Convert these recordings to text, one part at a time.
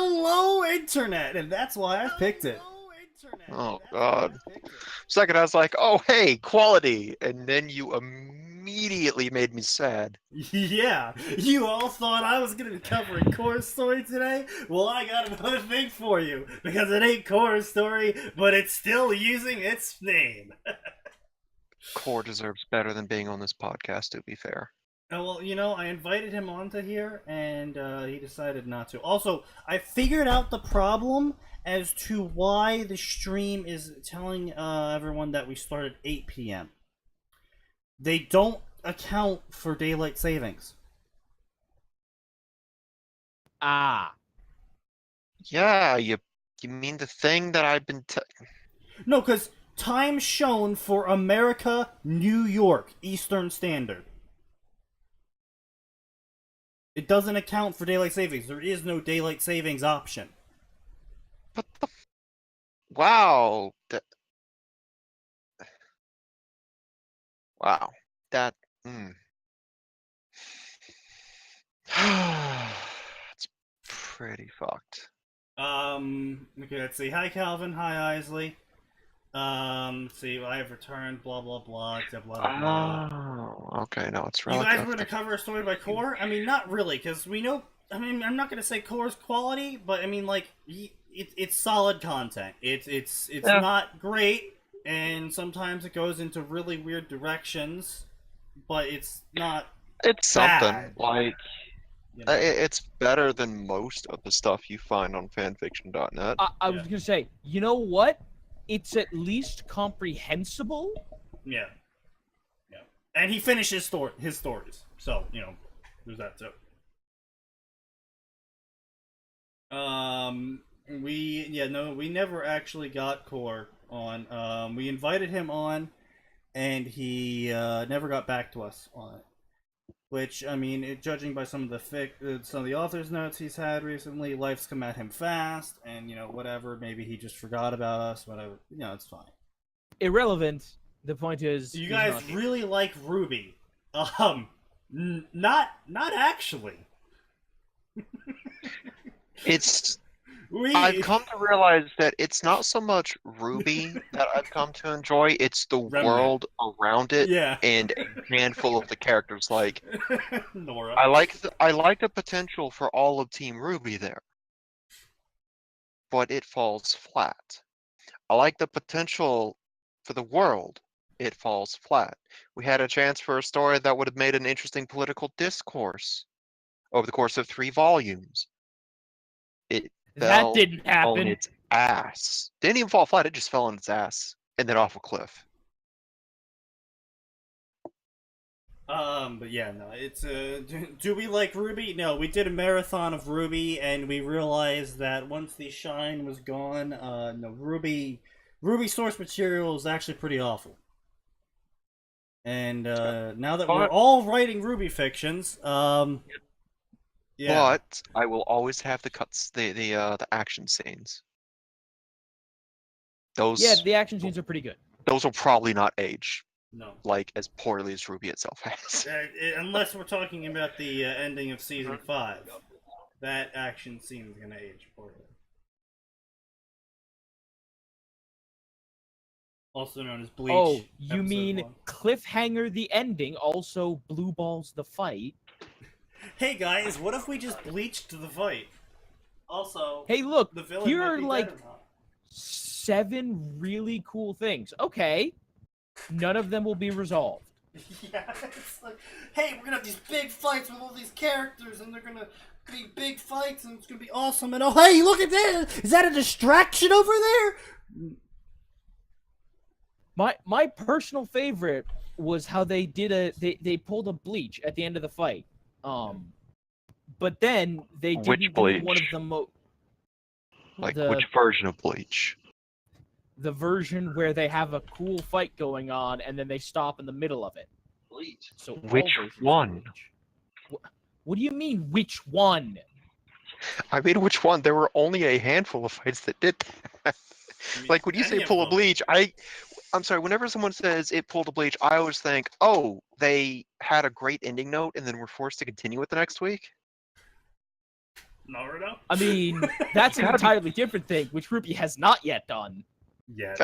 hello, internet, and that's why I picked it. Oh God. Second, I was like, oh hey, quality, and then you immediately made me sad. Yeah, you all thought I was gonna be covering Core Story today? Well, I got another thing for you, because it ain't Core Story, but it's still using its name. Core deserves better than being on this podcast, to be fair. Oh, well, I invited him onto here, and he decided not to. Also, I figured out the problem as to why the stream is telling everyone that we start at 8 p.m. They don't account for daylight savings. Ah. Yeah, you mean the thing that I've been No, because time shown for America, New York, Eastern Standard. It doesn't account for daylight savings. There is no daylight savings option. What the wow. Wow. That It's pretty fucked. Okay, let's see. Hi, Calvin. Hi, Isley. See, I have returned, blah, blah, blah, blah, blah, blah. Oh, okay, no, it's You relative. guys were going to cover a story by Core? I mean, not really, because we know... I mean, I'm not going to say Core's quality, but I mean, like, it's solid content. It's not great, and sometimes it goes into really weird directions, but it's not It's bad. something, like... It's better than most of the stuff you find on fanfiction.net. I was gonna say, you know what? It's at least comprehensible. Yeah. And he finished his stories, so there's that too. We never actually got Core on. We invited him on, and he never got back to us on it. Which, I mean, judging by some of the author's notes he's had recently, life's come at him fast, and whatever. Maybe he just forgot about us. Whatever, it's fine. Irrelevant. The point is, you guys really like Ruby. Not actually. I've come to realize that it's not so much Ruby that I've come to enjoy, it's the world around it and a handful of the characters. Like, Nora. I like the potential for all of Team Ruby there, but it falls flat. I like the potential for the world. It falls flat. We had a chance for a story that would have made an interesting political discourse over the course of 3 volumes. That didn't happen. On its ass. Didn't even fall flat, it just fell on its ass. And then off a cliff. But yeah, no, it's, do we like Ruby? No, we did a marathon of Ruby, and we realized that once the shine was gone, no, Ruby source material is actually pretty awful. And, now that we're all writing Ruby fictions, yeah. But I will always have the cuts, the action scenes. The action scenes are pretty good. Those will probably not age. No. Like as poorly as Ruby itself has. Unless we're talking about the ending of season 5, that action scene is gonna age poorly. Also known as Bleach. Oh, you mean 1. cliffhanger the ending, also blue balls the fight. Hey guys, what if we just bleached the fight? Also, hey, look, the villain here might are be like dead or not. 7 really cool things. Okay, none of them will be resolved. Yeah, it's like, hey, we're gonna have these big fights with all these characters, and they're gonna be big fights, and it's gonna be awesome. And oh, hey, look at this! Is that a distraction over there? My personal favorite was how they did they pulled a Bleach at the end of the fight. But then they didn't do one of the which version of Bleach? The version where they have a cool fight going on and then they stop in the middle of it. Bleach. So which one? What do you mean, which one? I mean, which one? There were only a handful of fights that did that. Like, when you say pull a Bleach, I'm sorry, whenever someone says it pulled a Bleach, I always think, oh, they had a great ending note and then were forced to continue it the next week? Naruto? I mean, that's an Gotta be- entirely different thing, which Ruby has not yet done. Yeah.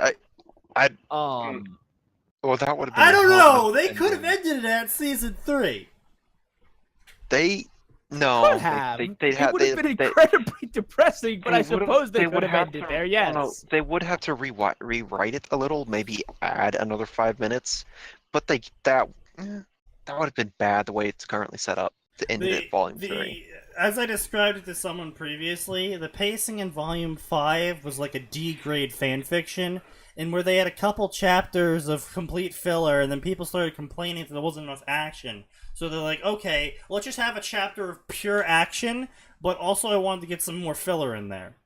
Well, that would have been. I don't hell of know. an They could have ending. ended it at season 3. No. Could have. They It would have been incredibly depressing, but I suppose they could have ended there. Yes. No, they would have to rewrite it a little, maybe add another 5 minutes, but that would have been bad the way it's currently set up to end it at volume 3. As I described it to someone previously, the pacing in volume 5 was like a D-grade fanfiction, and where they had a couple chapters of complete filler, and then people started complaining that there wasn't enough action. So they're like, okay, let's just have a chapter of pure action, but also I wanted to get some more filler in there.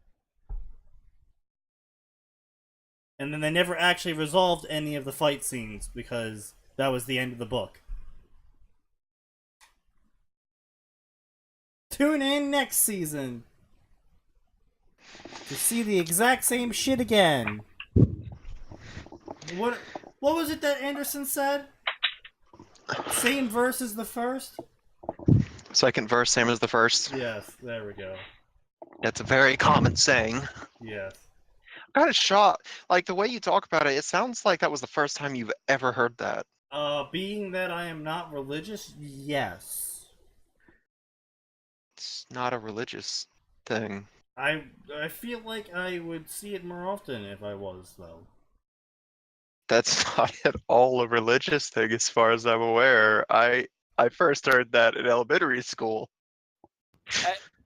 And then they never actually resolved any of the fight scenes, because that was the end of the book. Tune in next season to see the exact same shit again. What was it that Anderson said? Same verse as the first? Second verse, same as the first. Yes, there we go. That's a very common saying. Yes. I'm kind of shocked. Like, the way you talk about it, it sounds like that was the first time you've ever heard that. Being that I am not religious, yes. It's not a religious thing. I feel like I would see it more often if I was, though. That's not at all a religious thing, as far as I'm aware. I first heard that in elementary school.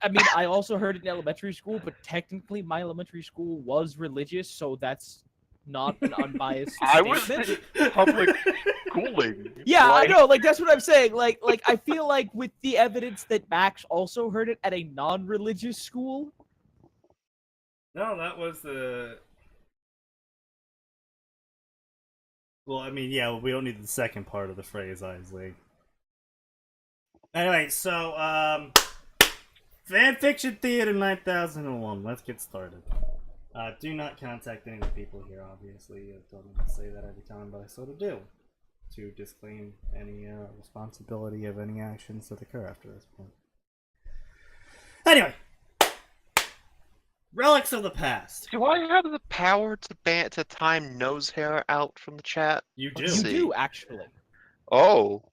I mean, I also heard it in elementary school, but technically my elementary school was religious, so that's not an unbiased I was statement. public schooling. Yeah, Like, I know. Like that's what I'm saying. Like I feel like with the evidence that Max also heard it at a non-religious school. No, that was the... Well, I mean, yeah, we don't need the second part of the phrase, Isley. Anyway, so, Fanfiction Theater 9001. Let's get started. Do not contact any of the people here, obviously. I don't need to say that every time, but I sort of do. To disclaim any responsibility of any actions that occur after this point. Anyway. Relics of the past. do I have the power to time nose hair out from the chat? You do. You see. do actually, Oh.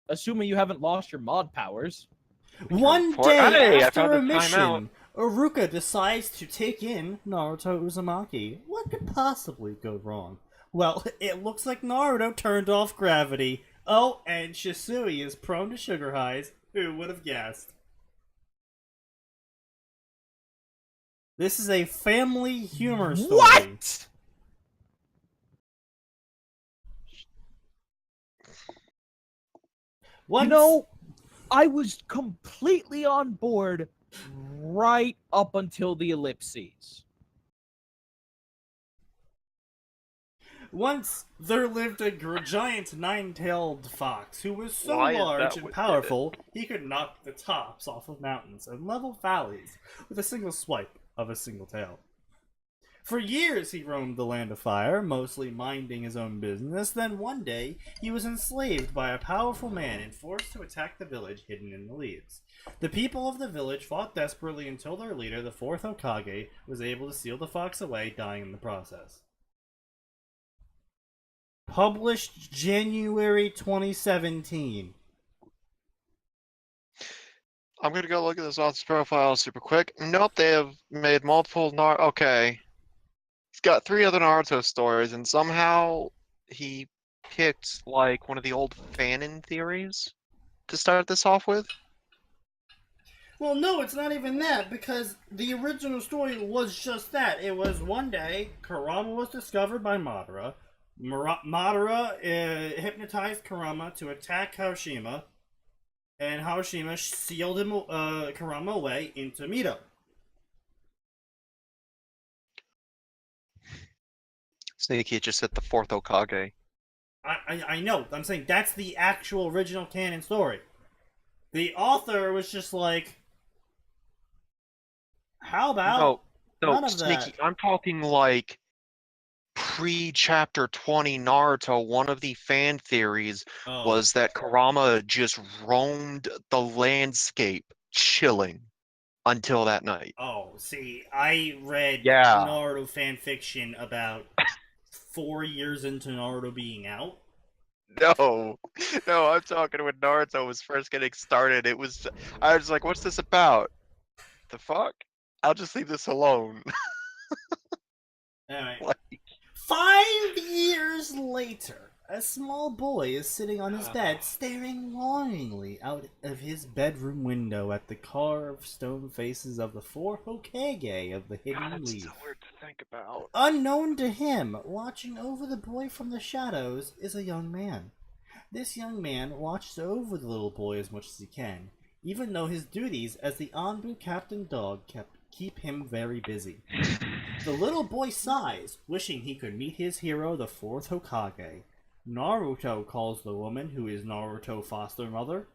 assuming you haven't lost your mod powers. One Hey, day I after found a the mission, timeout. Iruka decides to take in Naruto Uzumaki. What could possibly go wrong? Well, it looks like Naruto turned off gravity. Oh, and Shisui is prone to sugar highs. Who would have guessed? This is a family humor story. What? Once... You know, I was completely on board right up until the ellipses. Once there lived a giant nine-tailed fox who was so Why is large that and what did powerful he could knock the tops off of mountains and level valleys with a single swipe of a single tail. For years he roamed the land of fire, mostly minding his own business. Then one day he was enslaved by a powerful man and forced to attack the village hidden in the leaves. The people of the village fought desperately until their leader, the fourth Hokage, was able to seal the fox away, dying in the process. Published January 2017. I'm gonna go look at this author's profile super quick. Nope, they have made multiple okay. He's got 3 other Naruto stories, and somehow he picked like one of the old fanon theories to start this off with. Well, no, it's not even that, because the original story was just that. It was one day, Kurama was discovered by Madara. Madara hypnotized Kurama to attack Hiroshima, and Hiroshima sealed him, Kurama away into Mito. Sneaky just hit the 4th Hokage. I know. I'm saying that's the actual original canon story. The author was just like, how about none of Sneaky. that? I'm talking like pre-chapter 20 Naruto. One of the fan theories was that Kurama just roamed the landscape chilling until that night. Oh, see, I read Yeah. Naruto fanfiction about 4 years into Naruto being out. No, no, I'm talking when Naruto was first getting started. I was like, what's this about? The fuck? I'll just leave this alone. Anyway, Like, 5 years later, a small boy is sitting on his bed, staring longingly out of his bedroom window at the carved stone faces of the 4 Hokage of the Hidden Leaf. weird to think about. Unknown to him, watching over the boy from the shadows is a young man. This young man watches over the little boy as much as he can, even though his duties as the Anbu captain dog keep him very busy. The little boy sighs, wishing he could meet his hero, the 4th Hokage. Naruto calls the woman who is Naruto's foster mother.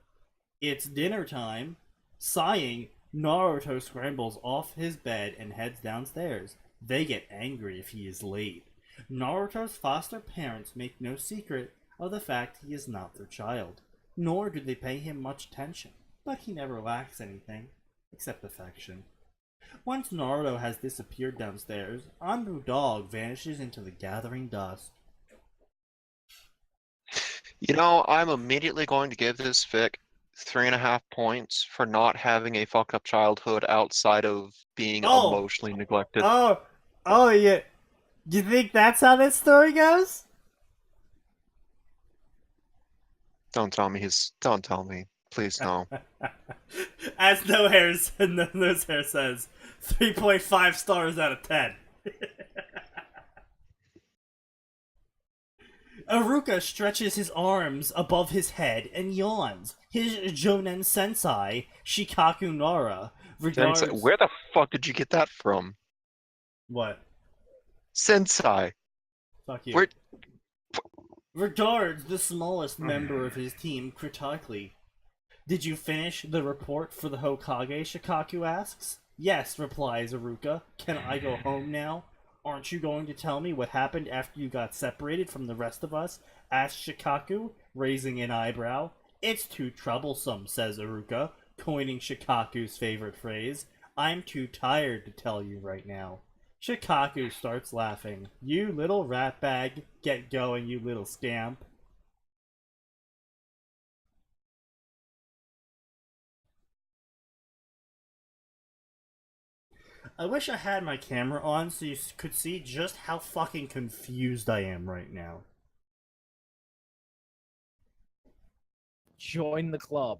It's dinner time. Sighing, Naruto scrambles off his bed and heads downstairs. They get angry if he is late. Naruto's foster parents make no secret of the fact he is not their child, nor do they pay him much attention, but he never lacks anything, except affection. Once Naruto has disappeared downstairs, Anbu Dog vanishes into the gathering dust. You know, I'm immediately going to give this fic 3.5 points for not having a fucked up childhood outside of being emotionally neglected. Oh, yeah. You think that's how this story goes? Don't tell me. Please, no. As No Hair says, 3.5 stars out of 10. Aruka stretches his arms above his head and yawns. His Jonen sensei, Shikaku Nara, regards... Sensei, where the fuck did you get that from? What? Sensei. Fuck you. Where... Regards the smallest member of his team critically. Did you finish the report for the Hokage? Shikaku asks. Yes, replies Aruka. Can I go home now? Aren't you going to tell me what happened after you got separated from the rest of us? Asks Shikaku, raising an eyebrow. It's too troublesome, says Aruka, coining Shikaku's favorite phrase. I'm too tired to tell you right now. Shikaku starts laughing. You little ratbag. Get going, you little scamp. I wish I had my camera on so you could see just how fucking confused I am right now. Join the club.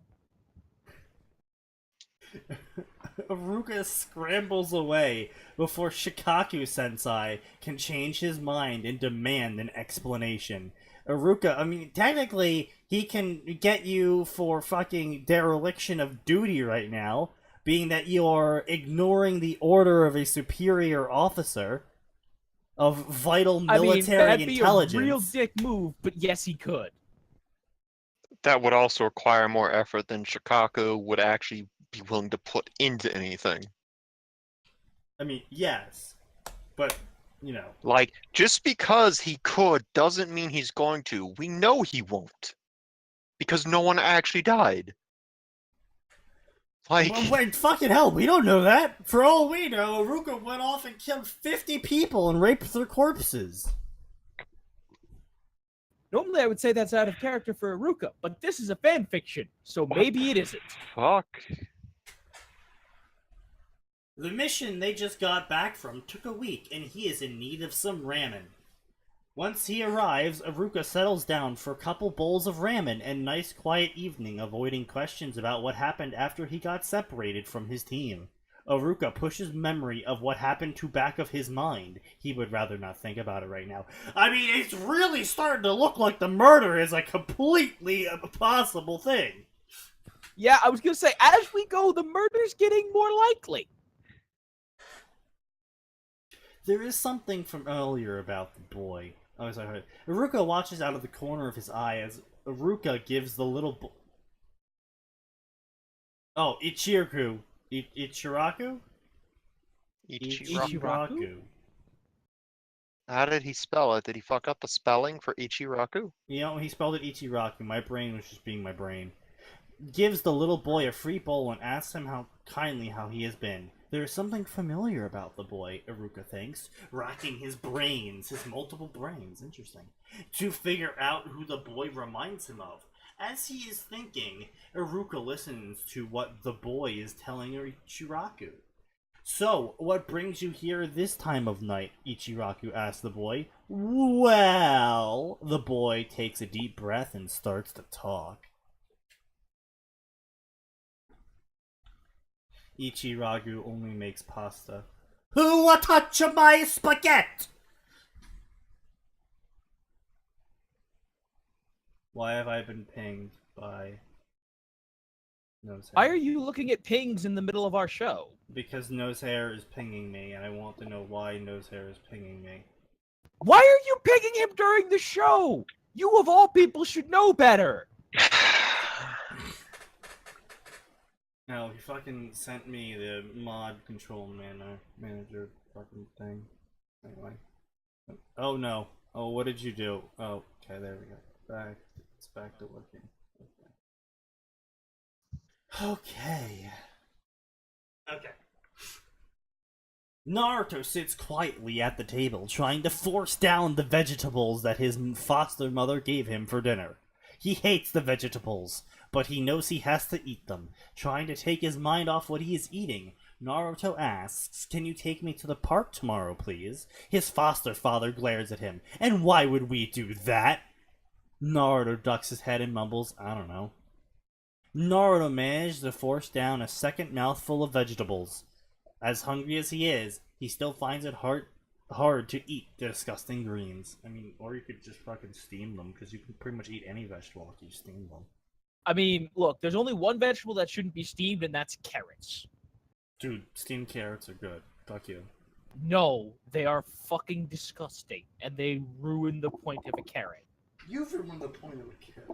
Aruka scrambles away before Shikaku-sensei can change his mind and demand an explanation. Aruka, I mean, technically, he can get you for fucking dereliction of duty right now, being that you're ignoring the order of a superior officer of vital military intelligence. That'd be a real dick move, but yes, he could. That would also require more effort than Shikaku would actually be willing to put into anything. I mean, yes, but, you know. Like, just because he could doesn't mean he's going to. We know he won't. Because no one actually died. Like... Well, wait, fucking hell, we don't know that. For all we know, Aruka went off and killed 50 people and raped their corpses. Normally, I would say that's out of character for Aruka, but this is a fan fiction, so maybe it isn't. Fuck. The mission they just got back from took a week, and he is in need of some ramen. Once he arrives, Aruka settles down for a couple bowls of ramen and nice quiet evening, avoiding questions about what happened after he got separated from his team. Aruka pushes memory of what happened to back of his mind. He would rather not think about it right now. I mean, it's really starting to look like the murder is a completely possible thing. Yeah, I was gonna say, as we go, the murder's getting more likely. There is something from earlier about the boy. Oh, sorry. Aruka watches out of the corner of his eye as Aruka gives the little boy... Oh, Ichiraku. Ichiraku? Ichiraku? How did he spell it? Did he fuck up the spelling for Ichiraku? You know, he spelled it Ichiraku. My brain was just being my brain. gives the little boy a free bowl and asks him how he has been. There is something familiar about the boy, Iruka thinks, racking his multiple brains, interesting, to figure out who the boy reminds him of. As he is thinking, Iruka listens to what the boy is telling Ichiraku. So, what brings you here this time of night? Ichiraku asks the boy. Well, the boy takes a deep breath and starts to talk. Ichiraku only makes pasta. Who will touch my spaghetti? Why have I been pinged by Nosehair? Why are you looking at pings in the middle of our show? Because Nosehair is pinging me, and I want to know why Nosehair is pinging me. Why are you pinging him during the show? You of all people should know better. No, he fucking sent me the mod control manager fucking thing. Anyway. Oh no. Oh, what did you do? Oh, okay, there we go. It's back to working. Okay. Okay. Naruto sits quietly at the table, trying to force down the vegetables that his foster mother gave him for dinner. He hates the vegetables, but he knows he has to eat them. Trying to take his mind off what he is eating, Naruto asks, "Can you take me to the park tomorrow, please?" His foster father glares at him. "And why would we do that?" Naruto ducks his head and mumbles, "I don't know." Naruto managed to force down a second mouthful of vegetables. As hungry as he is, he still finds it hard to eat the disgusting greens. I mean, or you could just fucking steam them, because you can pretty much eat any vegetable if you steam them. I mean, look, there's only one vegetable that shouldn't be steamed, and that's carrots. Dude, steamed carrots are good. Fuck you. No, they are fucking disgusting, and they ruin the point of a carrot. You've ruined the point of a carrot.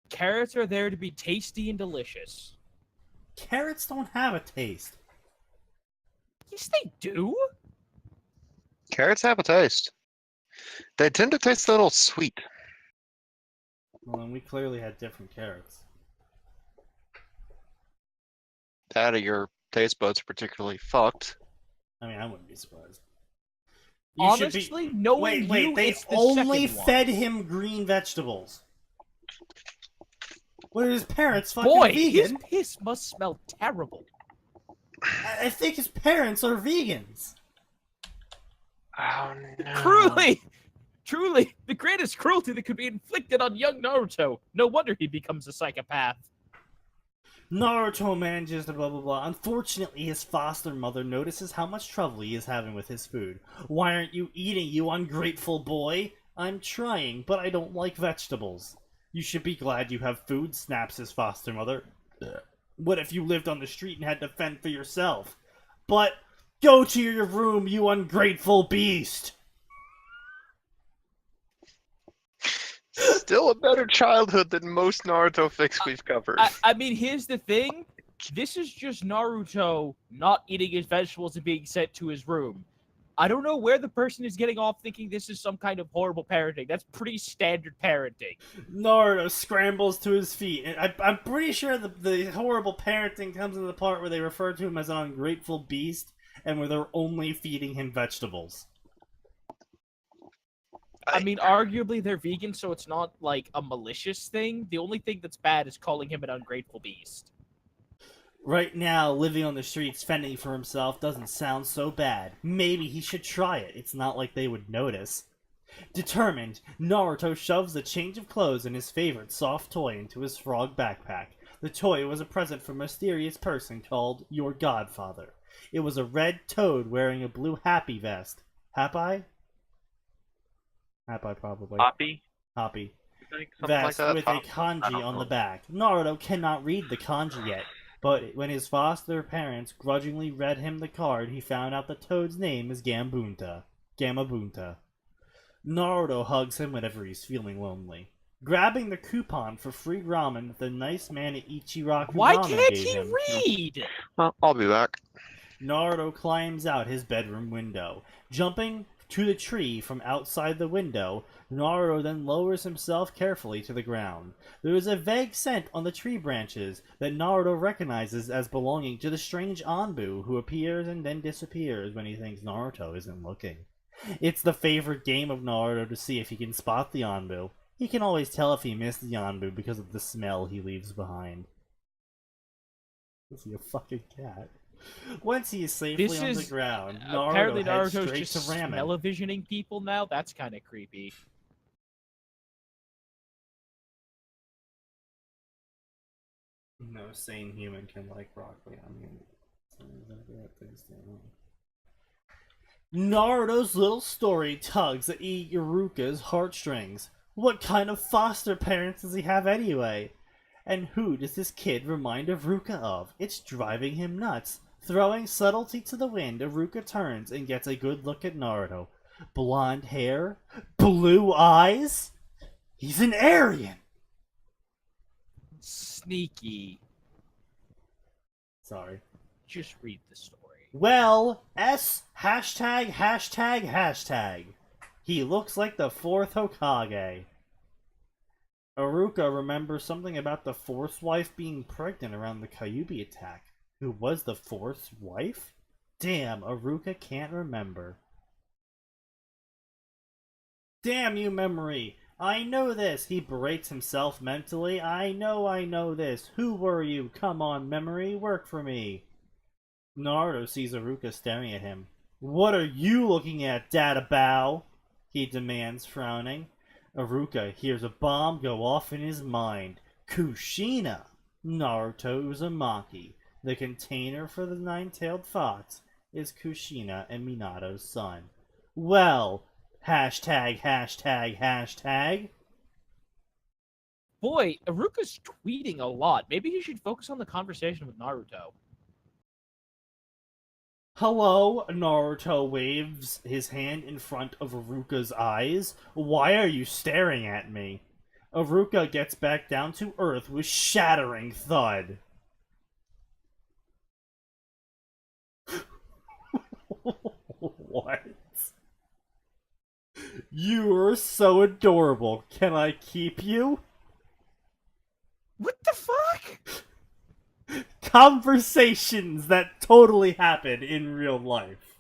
Carrots are there to be tasty and delicious. Carrots don't have a taste. Yes, they do. Carrots have a taste. They tend to taste a little sweet. Well, then we clearly had different carrots. That or your taste buds are particularly fucked. I mean, I wouldn't be surprised. Honestly, knowing you, they it's the only second one. fed him green vegetables. What are his parents fucking Boy, vegan? his piss must smell terrible. I think his parents are vegans. Oh no. Truly, the greatest cruelty that could be inflicted on young Naruto. No wonder he becomes a psychopath. Naruto manages to blah blah blah. Unfortunately, his foster mother notices how much trouble he is having with his food. "Why aren't you eating, you ungrateful boy?" "I'm trying, but I don't like vegetables." "You should be glad you have food," snaps his foster mother. "What if you lived on the street and had to fend for yourself?" "But go to your room, you ungrateful beast." Still a better childhood than most Naruto fics we've covered. I mean, here's the thing. This is just Naruto not eating his vegetables and being sent to his room. I don't know where the person is getting off thinking this is some kind of horrible parenting. That's pretty standard parenting. Naruto scrambles to his feet. And I'm pretty sure the horrible parenting comes in the part where they refer to him as an ungrateful beast and where they're only feeding him vegetables. I mean, arguably they're vegan, so it's not like a malicious thing. The only thing that's bad is calling him an ungrateful beast. Right now, living on the streets, fending for himself doesn't sound so bad. Maybe he should try it. It's not like they would notice. Determined, Naruto shoves a change of clothes and his favorite soft toy into his frog backpack. The toy was a present from a mysterious person called your godfather. It was a red toad wearing a blue happy vest. Happy? Happy, probably. Hoppy. Vest like with a kanji on the back. Naruto cannot read the kanji yet, but when his foster parents grudgingly read him the card, he found out the toad's name is Gamabunta. Naruto hugs him whenever he's feeling lonely. Grabbing the coupon for free ramen that the nice man at Ichiraku Why Ramen can't gave he him, read? Well, I'll be back. Naruto climbs out his bedroom window. Jumping to the tree from outside the window. Naruto then lowers himself carefully to the ground. There is a vague scent on the tree branches that Naruto recognizes as belonging to the strange Anbu who appears and then disappears when he thinks Naruto isn't looking. It's the favorite game of Naruto to see if he can spot the Anbu. He can always tell if he missed the Anbu because of the smell he leaves behind. Is he a fucking cat? Once he is safely on the ground, apparently Naruto heads Naruto's straight just to ramen. smell-visioning people now? That's kind of creepy. No sane human can like broccoli. I mean, Naruto's little story tugs at Iruka's heartstrings. What kind of foster parents does he have anyway? And who does this kid remind Iruka of? It's driving him nuts. Throwing subtlety to the wind, Iruka turns and gets a good look at Naruto. Blonde hair? Blue eyes? He's an Aryan! Sneaky. Sorry. Just read the story. Well, hashtag. He looks like the fourth Hokage. Iruka remembers something about the Force wife being pregnant around the Kyuubi attack. Who was the Force wife? Damn, Iruka can't remember. Damn you, memory! I know this! He berates himself mentally. I know this. Who were you? Come on, memory, work for me. Naruto sees Iruka staring at him. What are you looking at, Dadabow? He demands, frowning. Iruka hears a bomb go off in his mind. Kushina! Naruto Uzumaki. The container for the nine-tailed fox is Kushina and Minato's son. Well, hashtag. Boy, Iruka's tweeting a lot. Maybe he should focus on the conversation with Naruto. Hello, Naruto waves his hand in front of Iruka's eyes. Why are you staring at me? Iruka gets back down to earth with shattering thud. What? You are so adorable. Can I keep you? What the fuck? Conversations that totally happen in real life.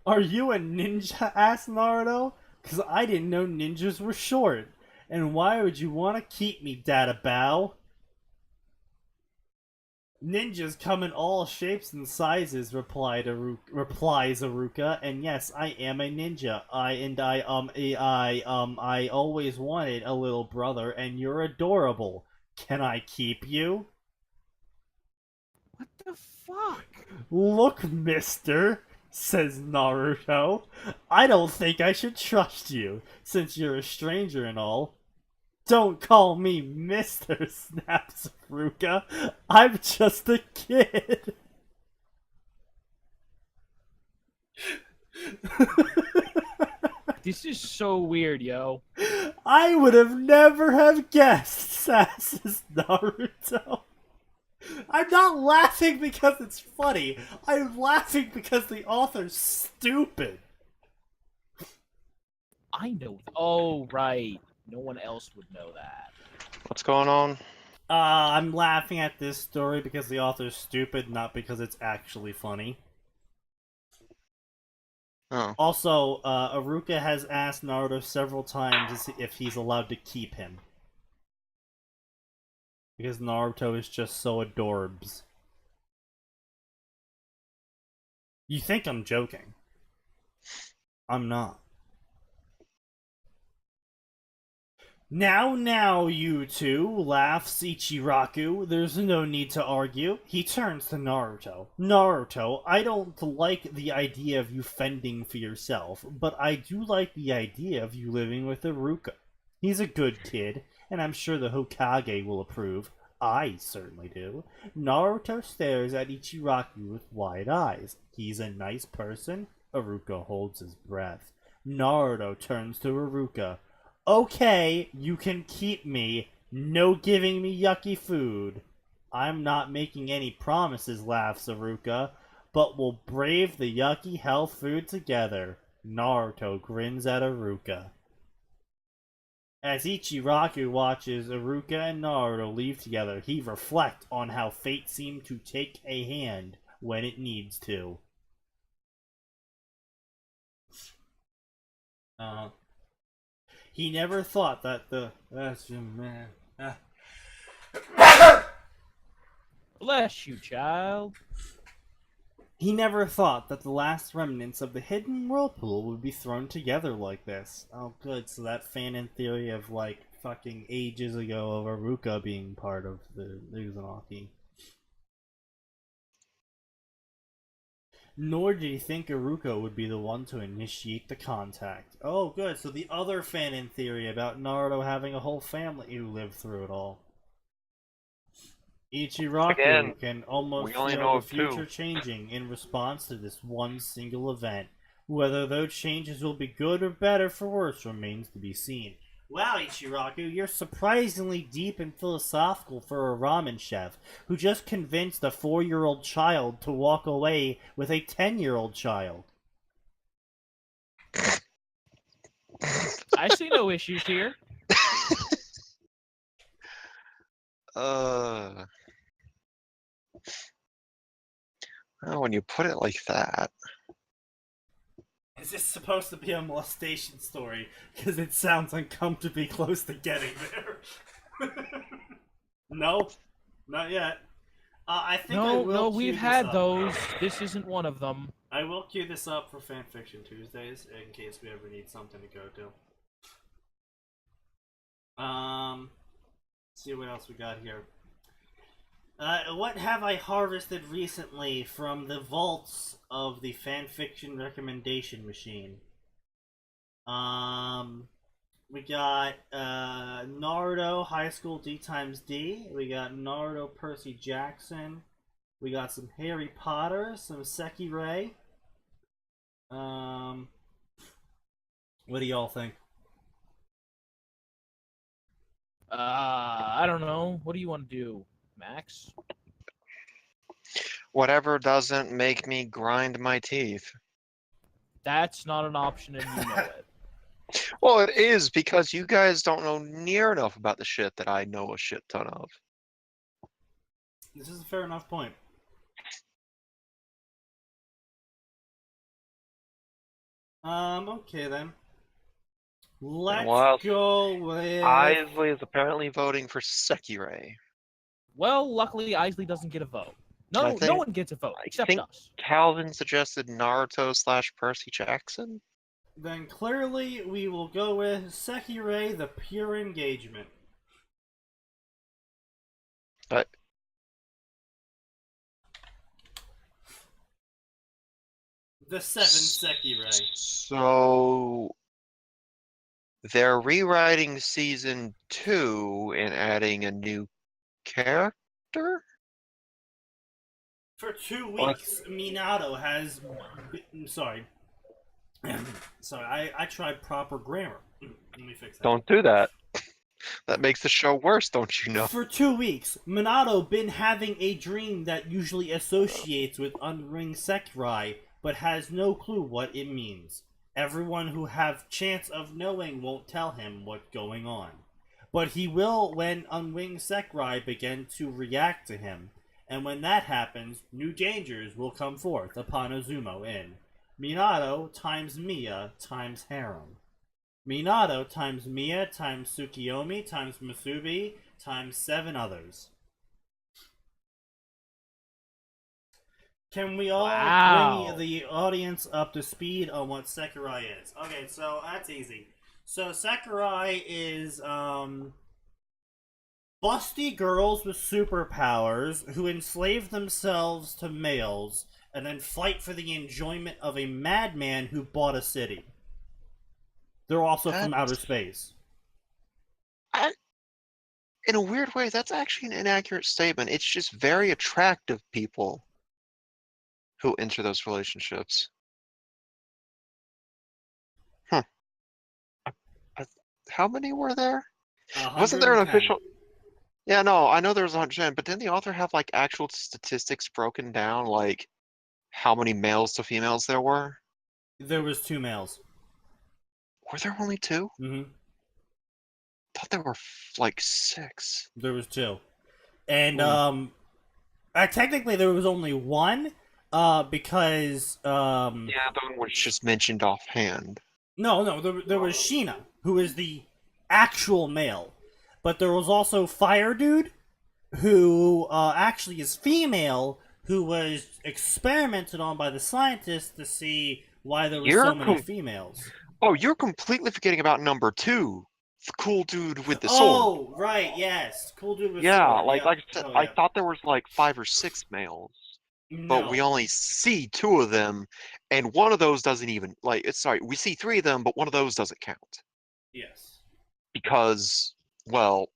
Are you a ninja? Asked Naruto. Cause I didn't know ninjas were short. And why would you want to keep me, Dadabow? Ninjas come in all shapes and sizes, replies Iruka, and yes, I am a ninja. I always wanted a little brother, and you're adorable. Can I keep you? What the fuck? Look, mister, says Naruto. I don't think I should trust you, since you're a stranger and all. Don't call me Mister, snaps Iruka. I'm just a kid. This is so weird, yo. I would have never have guessed, sasses Naruto. I'm not laughing because it's funny. I'm laughing because the author's stupid. I know. Oh, right. No one else would know that. What's going on? I'm laughing at this story because the author's stupid, not because it's actually funny. Oh. Also, Iruka has asked Naruto several times if he's allowed to keep him. Because Naruto is just so adorbs. You think I'm joking. I'm not. Now, you two, laughs Ichiraku. There's no need to argue. He turns to Naruto. Naruto, I don't like the idea of you fending for yourself, but I do like the idea of you living with Iruka. He's a good kid, and I'm sure the Hokage will approve. I certainly do. Naruto stares at Ichiraku with wide eyes. He's a nice person. Iruka holds his breath. Naruto turns to Iruka. Okay, you can keep me. No giving me yucky food. I'm not making any promises, laughs Iruka. but will brave the yucky health food together. Naruto grins at Iruka. As Ichiraku watches Iruka and Naruto leave together, he reflects on how fate seemed to take a hand when it needs to. He never thought that the... That's your man. Bless you, child. He never thought that the last remnants of the hidden whirlpool would be thrown together like this. Oh, good. So that fan-in theory of, like, fucking ages ago of Iruka being part of the Uzumaki. Nor did he think Iruka would be the one to initiate the contact. Oh, good. So the other fan-in theory about Naruto having a whole family who lived through it all. Ichiraku Again, can almost we only feel know the of two. future changing in response to this one single event. Whether those changes will be good or better for worse remains to be seen. Wow, Ichiraku, you're surprisingly deep and philosophical for a ramen chef who just convinced a 4-year-old child to walk away with a 10-year-old child. I see no issues here. Oh, when you put it like that. Is this supposed to be a molestation story? Because it sounds uncomfortably close to getting there. No, not yet. I think I will No, queue we've this had up. those. This isn't one of them. I will queue this up for Fanfiction Tuesdays in case we ever need something to go to. See what else we got here. What have I harvested recently from the vaults of the Fanfiction recommendation machine? We got Naruto High School D times D. We got Naruto Percy Jackson. We got some Harry Potter, some Sekirei. What do y'all think? I don't know. What do you want to do, Max? Whatever doesn't make me grind my teeth. That's not an option, and you know it. Well, it is because you guys don't know near enough about the shit that I know a shit ton of. This is a fair enough point. Okay then. Let's go with... Isley is apparently voting for Sekirei. Well, luckily, Isley doesn't get a vote. I No think- one gets a vote I except think- us. Calvin suggested Naruto / Percy Jackson. Then clearly we will go with Sekirei, the Pure Engagement. But The 7 Sekirei. so they're rewriting season 2 and adding a new character? For 2 weeks, Minato has... Sorry. Sorry, I tried proper grammar. Let me fix that. Don't do that. That makes the show worse, don't you know? For 2 weeks, Minato been having a dream that usually associates with unring Sekirei, but has no clue what it means. Everyone who have chance of knowing won't tell him what's going on. But he will when unwing Sekirei begin to react to him, and when that happens, new dangers will come forth upon Izumo in Minato times Miya times Harem. Minato times Miya times Tsukiyomi times Musubi times 7 others. Can we all bring the audience up to speed on what Sekirei is? Okay, so that's easy. So Sekirei is busty girls with superpowers who enslave themselves to males and then fight for the enjoyment of a madman who bought a city. They're also from outer space. In a weird way, that's actually an inaccurate statement. It's just very attractive people who enter those relationships. How many were there? Wasn't there an 110. official... Yeah, no, I know there was 110, but didn't the author have, like, actual statistics broken down? Like, how many males to females there were? There was 2 males. Were there only 2? Mm-hmm. Thought there were like 6. There was 2. And, Ooh. technically there was only 1, because, Yeah, the one was just mentioned offhand. No, there was Sheena, who is the actual male. But there was also Fire Dude, who actually is female, who was experimented on by the scientists to see why there were so many females. Oh, you're completely forgetting about number 2. The cool dude with the sword. Oh, right, yes. Cool Dude with Yeah, sword. like Yeah. I said, Oh, I yeah. thought there was like 5 or 6 males. But we No. only see 2 of them, and one of those doesn't even sorry, we see 3 of them, but one of those doesn't count. Yes. Because, well,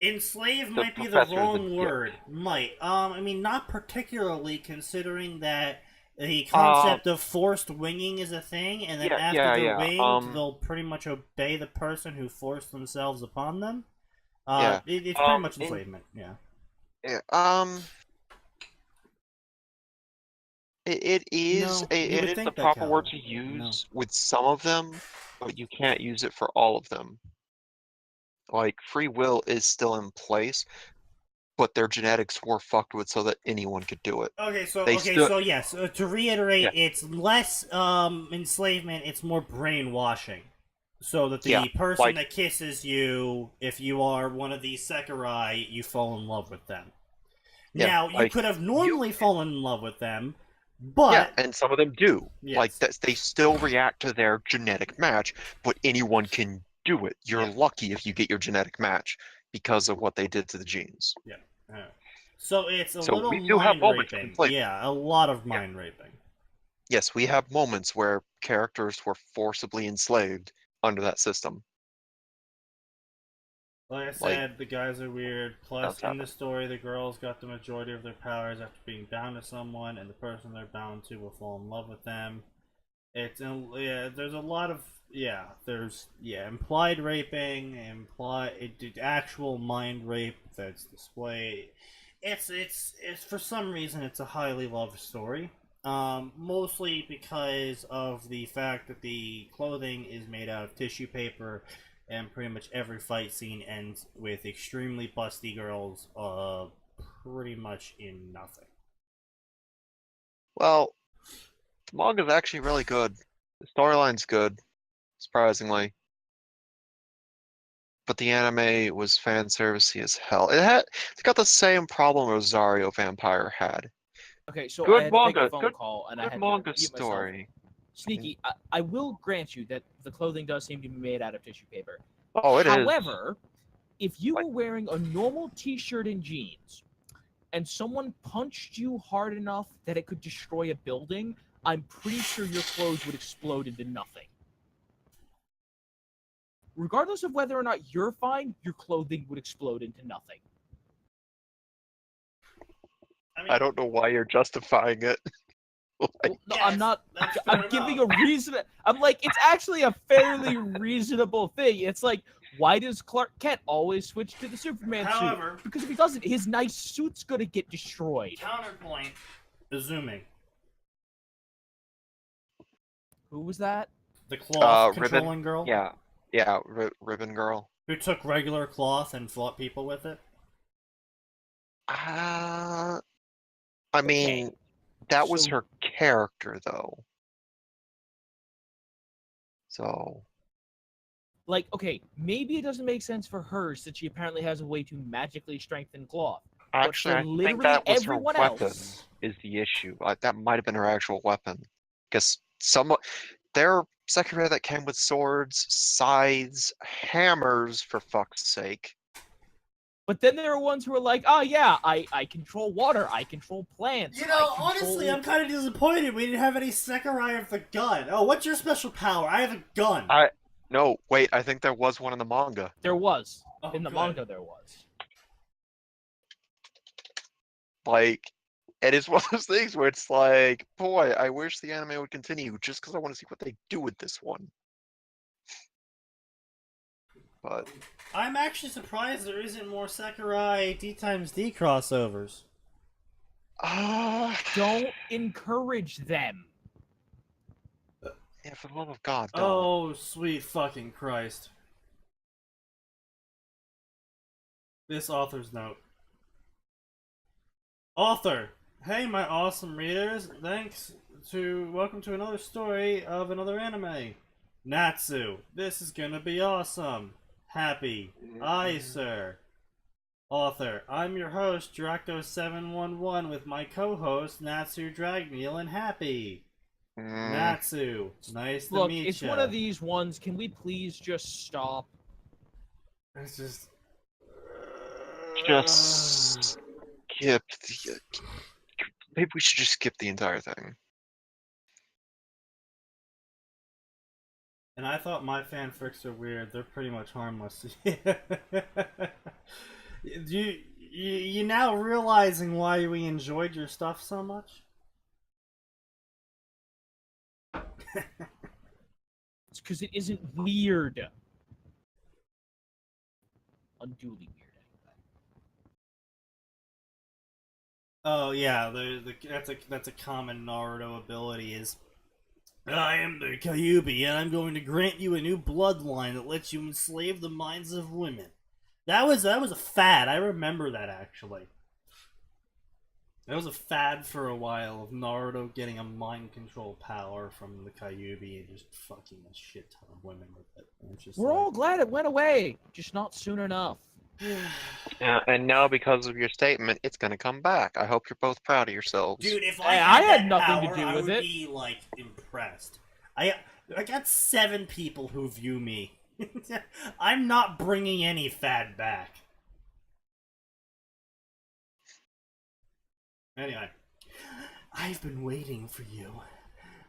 Enslave the might be the professor's a wrong dick. word. Might. I mean, not particularly, considering that the concept of forced winging is a thing, and then after they're winged, they'll pretty much obey the person who forced themselves upon them. Yeah. It's pretty much enslavement. Yeah. It is No, you would the think that, proper word Calvin. to use No. with some of them, but you can't use it for all of them. Like, free will is still in place, but their genetics were fucked with so that anyone could do it. So yes, to reiterate, Yeah. it's less enslavement, it's more brainwashing. So that the Yeah, person like- that kisses you, if you are one of these Sekirai, you fall in love with them. Yeah, Now, you like, could have normally fallen in love with them, but yeah, and some of them do. Yes. Like, they still react to their genetic match, but anyone can do it. You're Yeah. lucky if you get your genetic match because of what they did to the genes. So it's a So little we do have mind moments of raping. enslavement. Yeah, a lot of mind raping. Yes, we have moments where characters were forcibly enslaved under that system. Like I said, the guys are weird. Plus, in the story, the girls got the majority of their powers after being bound to someone, and the person they're bound to will fall in love with them. There's a lot of implied raping, actual mind rape that's displayed. It's for some reason it's a highly loved story. Mostly because of the fact that the clothing is made out of tissue paper, and pretty much every fight scene ends with extremely busty girls, pretty much in nothing. Well, the manga's actually really good. The storyline's good, surprisingly. But the anime was fan servicey as hell. It's got the same problem Rosario Vampire had. Okay, so Good I had to take manga, a phone good- call, and I Good had manga to mute myself. story. Sneaky, I will grant you that the clothing does seem to be made out of tissue paper. Oh, it is. However, if you were wearing a normal t-shirt and jeans, and someone punched you hard enough that it could destroy a building, I'm pretty sure your clothes would explode into nothing. Regardless of whether or not you're fine, your clothing would explode into nothing. I don't know why you're justifying it. Well, no, I'm not. I'm giving a reason. I'm like, it's actually a fairly reasonable thing. It's like, why does Clark Kent always switch to the Superman suit? Because if he doesn't, his nice suit's gonna get destroyed. Counterpoint, Izumi. Who was that? The cloth controlling Ribbon girl? Yeah, Ribbon Girl. Who took regular cloth and fought people with it? I mean, that was so- her character, though. So, Like, okay, maybe it doesn't make sense for her since she apparently has a way to magically strengthen cloth. actually, for I think literally that was her everyone weapon else- is the issue. Like, that might have been her actual weapon. Because there are Sekiro that came with swords, scythes, hammers, for fuck's sake. But then there are ones who are like, oh yeah, I control water, I control plants. Honestly, I'm kind of disappointed we didn't have any Sekirai of the gun. Oh, what's your special power? I have a gun. No, wait, I think there was one in the manga. There was. Oh, In the good. manga, there was. Like, it is one of those things where it's like, boy, I wish the anime would continue just because I want to see what they do with this one. But I'm actually surprised there isn't more Sakurai D times D crossovers. Don't encourage them. Yeah, for the love of God, don't. Oh, sweet fucking Christ. This author's note. Author! Hey, my awesome readers. Welcome to another story of another anime. Natsu. This is gonna be awesome. Happy. Aye, sir. Author. I'm your host, Draco711, with my co-host, Natsu Dragmeal and Happy. Natsu. Nice to Look, meet it's ya. one of these ones. Can we please just stop? It's just... Just skip the... Maybe we should just skip the entire thing. And I thought my fanfics are weird. They're pretty much harmless. you now realizing why we enjoyed your stuff so much? It's because it isn't weird. Unduly weird, anyway. Oh yeah, that's a common Naruto ability is, I am the Kyuubi, and I'm going to grant you a new bloodline that lets you enslave the minds of women. That was a fad. I remember that actually. That was a fad for a while of Naruto getting a mind control power from the Kyuubi and just fucking a shit ton of women with it. And it's just We're like... all glad it went away, just not soon enough. Yeah, and now because of your statement, it's gonna come back. I hope you're both proud of yourselves. Dude, if Hey, I I had that nothing to power, do I with would it. be like impressed. I got 7 people who view me. I'm not bringing any fad back. Anyway, I've been waiting for you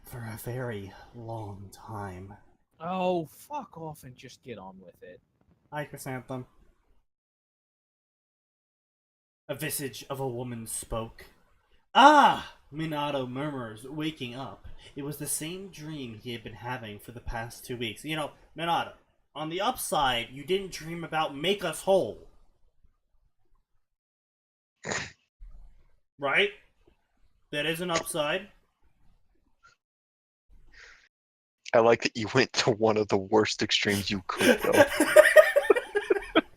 for a very long time. Oh, fuck off and just get on with it. Hi, Chrysanthemum. A visage of a woman spoke. Ah! Minato murmurs, waking up. It was the same dream he had been having for the past 2 weeks. You know, Minato, on the upside, you didn't dream about make us whole. Right? That is an upside. I like that you went to one of the worst extremes you could go.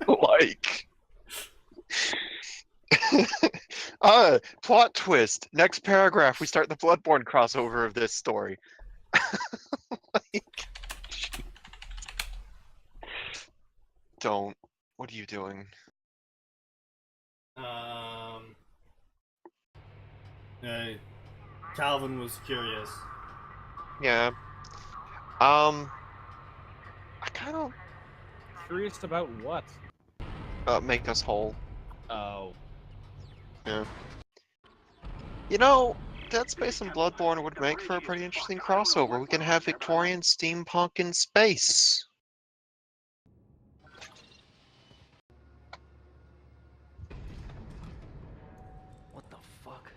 Like... plot twist. Next paragraph, we start the Bloodborne crossover of this story. Like... Don't. What are you doing? Calvin was curious. Yeah. I kind of Curious about what? make us whole. Oh. Yeah. You know, Dead Space and Bloodborne would make for a pretty interesting crossover. We can have Victorian steampunk in space. What the fuck?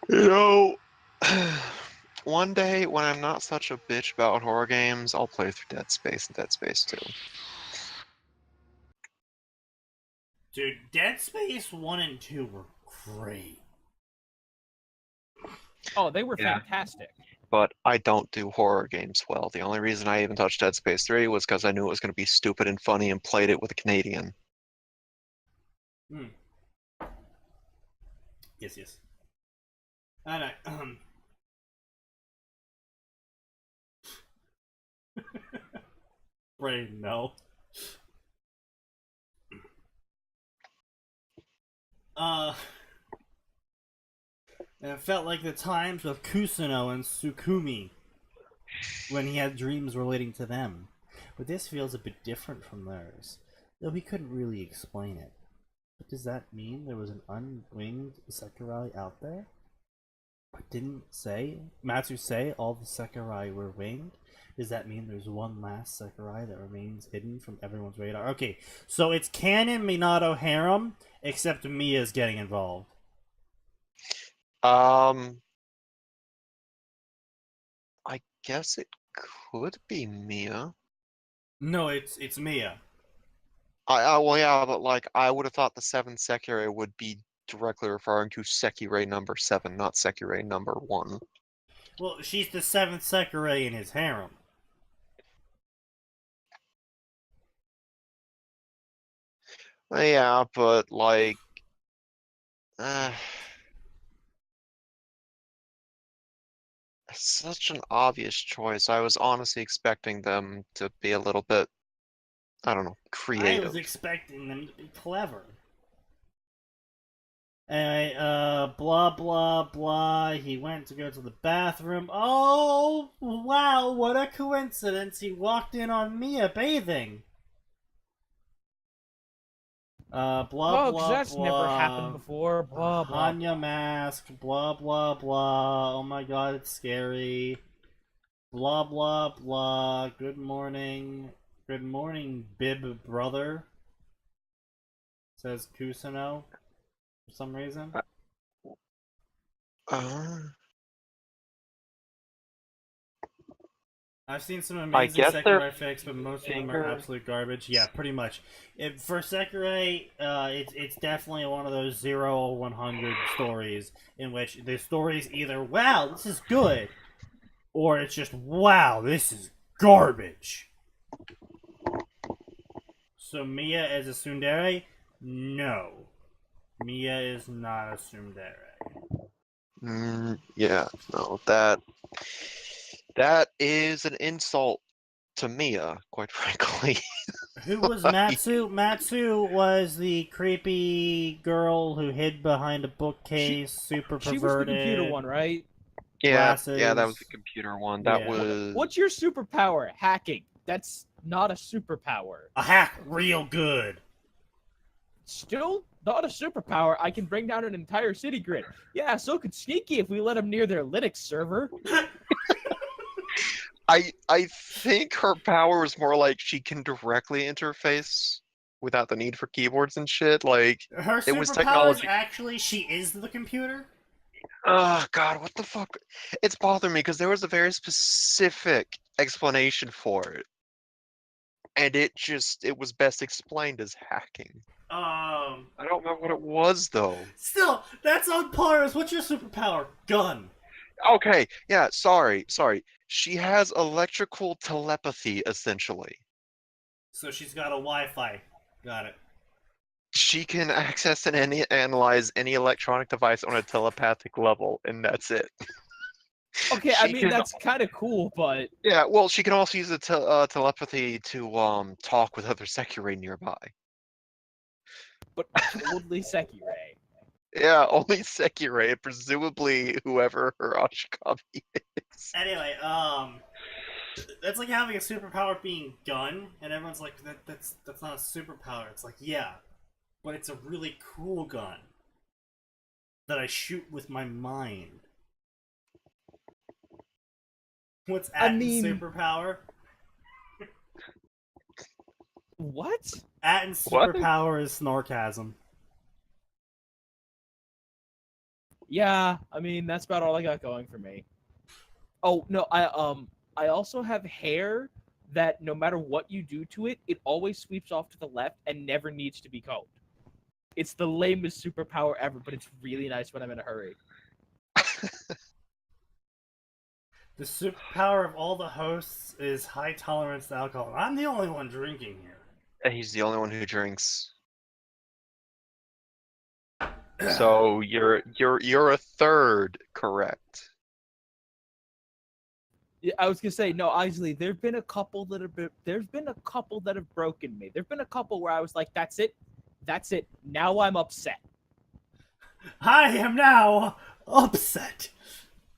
You know, one day when I'm not such a bitch about horror games, I'll play through Dead Space and Dead Space 2. Dude, Dead Space 1 and 2 were great. Oh, they were Yeah. fantastic. But I don't do horror games well. The only reason I even touched Dead Space 3 was because I knew it was going to be stupid and funny and played it with a Canadian. Yes. Alright, Brain, no. And it felt like the times with Kusuno and Sukumi when he had dreams relating to them. But this feels a bit different from theirs, though he couldn't really explain it. But does that mean there was an unwinged Sakurai out there? But didn't Matsu say all the Sakurai were winged? Does that mean there's one last Sakurai that remains hidden from everyone's radar? Okay, so it's canon Minato harem, except Mia's getting involved. I guess it could be Mia. No, it's Mia. Well, yeah, but like I would have thought the 7 Sekirei would be directly referring to Sekirei number 7, not Sekirei number 1. Well, she's the seventh Sekirei in his harem. Yeah, but like, uh, it's such an obvious choice. I was honestly expecting them to be a little bit, I don't know, I was creative. expecting them to be clever. Anyway, blah blah blah. He went to go to the bathroom. Oh, wow, what a coincidence. He walked in on Mia bathing. Blah Oh, 'cause blah that's never happened blah. before. Blah blah Hanya blah. mask. Blah blah blah. Oh my god, it's scary. Blah blah blah. Good morning. Good morning, Bib brother. Says Kusano for some reason. Uh, I've seen some I amazing guess they're Sakurai fics, but most of them are bigger. absolute garbage. Yeah, pretty much. For Sakurai, it's definitely one of those 0 or 100 stories in which the story's either, wow, this is good, or it's just, wow, this is garbage. So Mia as a tsundere? No. Mia is not a tsundere. Yeah, no, that is an insult to Mia, quite frankly. Who was Matsu? Matsu was the creepy girl who hid behind a bookcase, super She was the perverted. computer one, right? Yeah, that was Glasses. the computer one. That Yeah. was What's your superpower? Hacking. That's not a superpower. A hack real good. Still not a superpower. I can bring down an entire city grid. Yeah, so could Sneaky if we let him near their Linux server. I think her power was more like she can directly interface without the need for keyboards and shit. Like Her it was superpower is technology. actually she is the computer. Oh God, what the fuck? It's bothering me because there was a very specific explanation for it, and it was best explained as hacking. I don't remember what it was though. Still, that's on par as what's your superpower? Gun. Okay, yeah, sorry. She has electrical telepathy essentially. So she's got a Wi-Fi. Got it. She can access and analyze any electronic device on a telepathic level, and that's it. Okay, I She mean can- that's kind of cool, but Yeah, well, she can also use the telepathy to talk with other Sekirei nearby. totally Sekirei. Yeah, only Sekirei, and presumably whoever her Ashikabi is. Anyway, that's like having a superpower being gun, and everyone's like, that's not a superpower. It's like, yeah, but it's a really cool gun that I shoot with my mind. What's I Atin's mean- superpower? What? Atin's What? superpower is snorkasm. Yeah, I mean that's about all I got going for me. Oh no, I also have hair that no matter what you do to it, it always sweeps off to the left and never needs to be combed. It's the lamest superpower ever, but it's really nice when I'm in a hurry. The superpower of all the hosts is high tolerance to alcohol. I'm the only one drinking here. And he's the only one who drinks. So you're a third correct. Yeah, I was gonna say no. Honestly, there's been a couple that have broken me. There've been a couple where I was like, "That's it. Now I'm upset." I am now upset.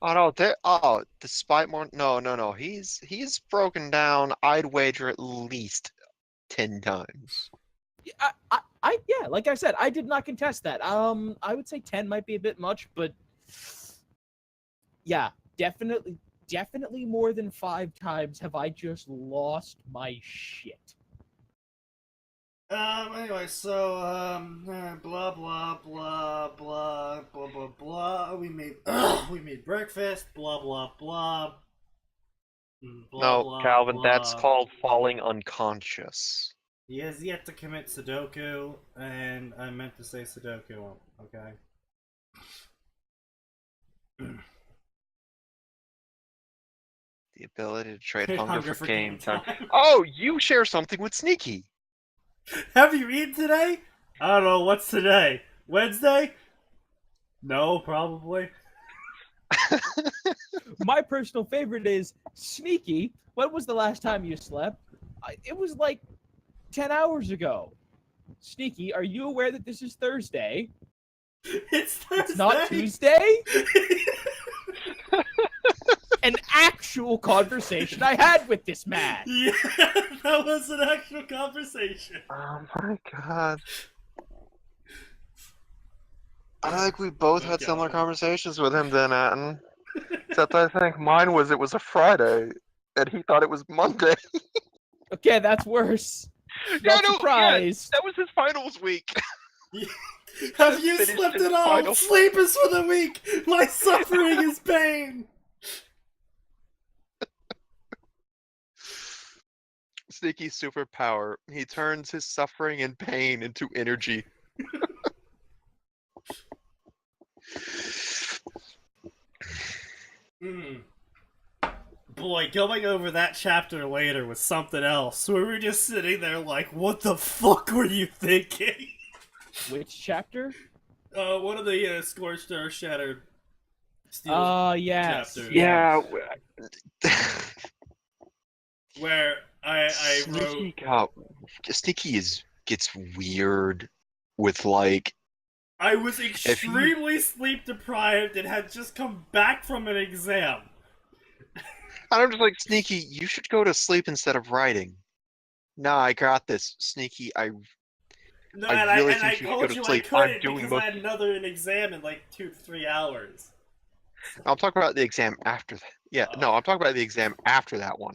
Oh no, despite more no. He's broken down, I'd wager at least 10 times. Yeah, like I said, I did not contest that. I would say 10 might be a bit much, but yeah, definitely more than 5 times have I just lost my shit. Anyway, so, blah, blah, blah, blah, blah, blah, blah. We made breakfast, blah, blah, blah. Blah, No, blah, Calvin, that's blah. called falling unconscious. He has yet to commit Sudoku, and I meant to say Sudoku, okay? The ability to trade hunger for game time. time. Oh, you share something with Sneaky. Have you eaten today? I don't know, what's today? Wednesday? No, probably. My personal favorite is Sneaky. When was the last time you slept? It was like 10 hours ago. Sneaky, are you aware that this is Thursday? It's Thursday. It's not Tuesday? An actual conversation I had with this man. Yeah, that was an actual conversation. Oh my god. I think we both had similar conversations with him then, Atin. Except I think mine was it was a Friday, and he thought it was Monday. Okay, that's worse. Yeah, Not no, surprised. that was his finals week. Have you Finished slept his at all? final- Sleep is for the weak. My suffering is pain. Sneaky's superpower. He turns his suffering and pain into energy. Boy, going over that chapter later was something else. We were just sitting there like, what the fuck were you thinking? Which chapter? One of the Scorched Earth Shattered Steel Yes. chapters. Yeah. Where I wrote... Sneaky gets weird with like... I was extremely sleep deprived and had just come back from an exam. I'm just like, Sneaky, you should go to sleep instead of writing. Nah, I got this. Sneaky, I really think you should go to sleep. I'm doing because most... I had another exam in like 2 to 3 hours. I'll talk about the exam after that. Yeah, no, I'm talking about the exam after that one.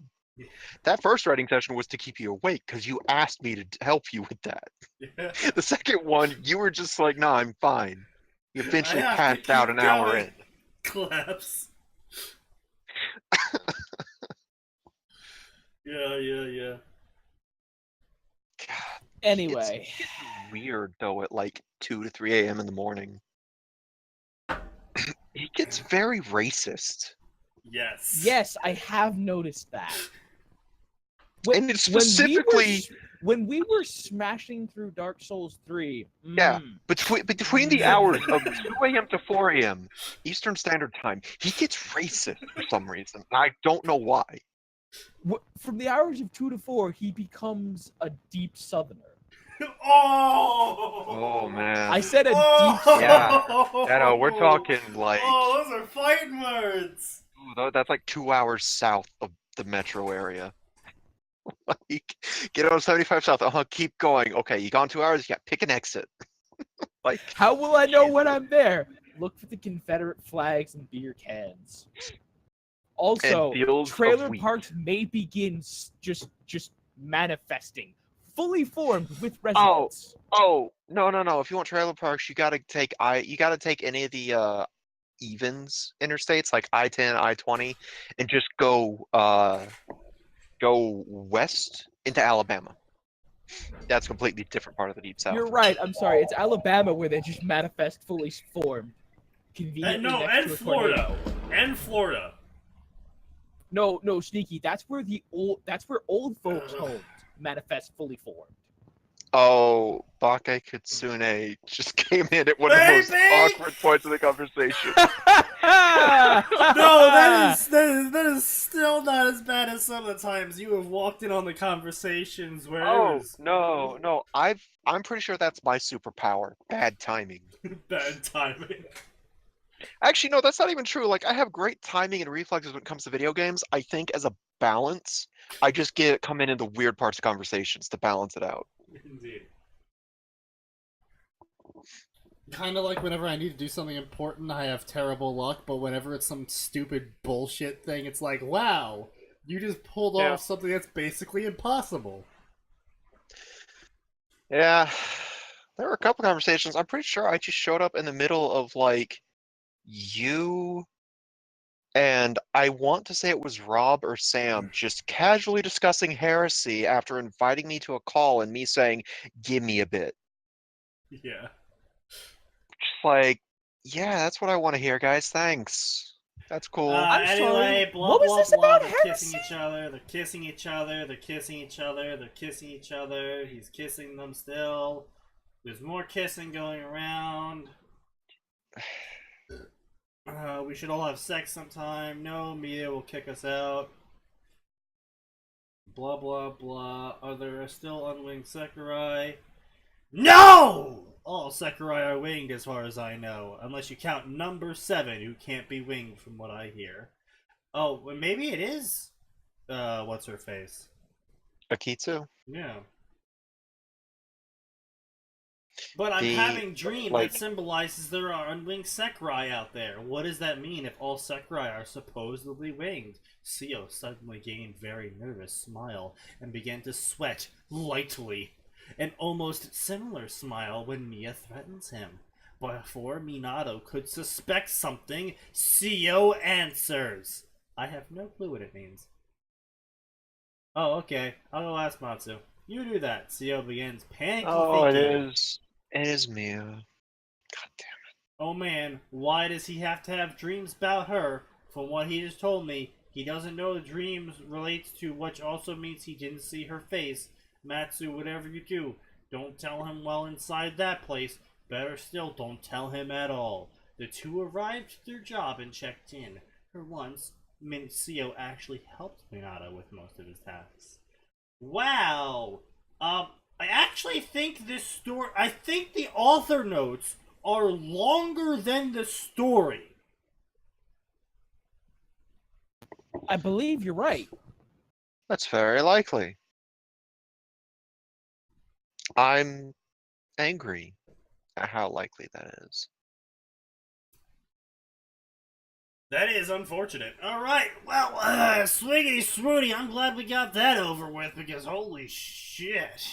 That first writing session was to keep you awake because you asked me to help you with that. Yeah. The second one, you were just like, "Nah, I'm fine." You eventually I have to passed out keep an hour going. in. Collapse. Yeah. God, Anyway. it's weird though at like 2 to 3 a.m. in the morning. He gets very racist. Yes. Yes, I have noticed that. And it's specifically... When we were smashing through Dark Souls 3, Yeah, between the hours of 2 a.m. to 4 a.m. Eastern Standard Time, he gets racist for some reason. I don't know why. From the hours of 2 to 4, he becomes a deep Southerner. Oh man. I said a deep Southerner. Yeah, no, we're talking like... Oh, those are fighting words! Ooh, that's like 2 hours south of the metro area. Like, get on 75 south. Keep going. Okay, you gone 2 hours. Yeah, pick an exit. Like, how will I know when I'm there? Look for the Confederate flags and beer cans. Also, trailer parks may begin just manifesting, fully formed with residents. Oh, no. If you want trailer parks, you gotta take any of the evens interstates like I-10, I-20, and just go west into Alabama. That's a completely different part of the Deep South. You're right. I'm sorry. It's Alabama where they just manifest fully formed. Conveniently next to a tornado. And Florida. No, Sneaky. That's where old folks' homes manifest fully formed. Oh, Bake Kitsune just came in at one of the most awkward points of the conversation. No, that is still not as bad as some of the times you have walked in on the conversations where it was... No. I'm pretty sure that's my superpower. Bad timing. Bad timing. Actually, no, that's not even true. Like, I have great timing and reflexes when it comes to video games. I think as a balance, I just come in the weird parts of conversations to balance it out. Indeed. Kind of like whenever I need to do something important, I have terrible luck, but whenever it's some stupid bullshit thing, it's like, wow, you just pulled off something that's basically impossible. Yeah, there were a couple conversations. I'm pretty sure I just showed up in the middle of, like, you and I want to say it was Rob or Sam just casually discussing heresy after inviting me to a call and me saying, "Give me a bit." Yeah. Just like, yeah, that's what I want to hear, guys. Thanks. That's cool. I'm Anyway, sorry, blah what was blah this blah. about They're kissing heresy? each other. They're kissing each other. They're kissing each other. They're kissing each other. He's kissing them still. There's more kissing going around. We should all have sex sometime. No, media will kick us out. Blah blah blah. Are there still unwinged Sakurai? No! All Sakurai are winged as far as I know, unless you count number 7, who can't be winged from what I hear. Oh, well, maybe it is. What's her face? Akitsu. Yeah. But I'm The having dream like that symbolizes there are unwinged Sakurai out there. What does that mean if all Sakurai are supposedly winged? Seo suddenly gained very nervous smile and began to sweat lightly. An almost similar smile when Mia threatens him. Before Minato could suspect something, Seo answers. I have no clue what it means. Oh, okay. I'll go ask Matsu. You do that. Seo begins panicky oh, it thinking. is. It is Mia. God damn. Oh man, why does he have to have dreams about her? From what he just told me, he doesn't know the dreams relates to, which also means he didn't see her face. Matsu, whatever you do, don't tell him while inside that place. Better still, don't tell him at all. The two arrived at their job and checked in. For once, Seo actually helped Minato with most of his tasks. Wow! I actually think this story. I think the author notes are longer than the story. I believe you're right. That's very likely. I'm angry at how likely that is. That is unfortunate. Alright, well, swiggity swooty, I'm glad we got that over with because holy shit.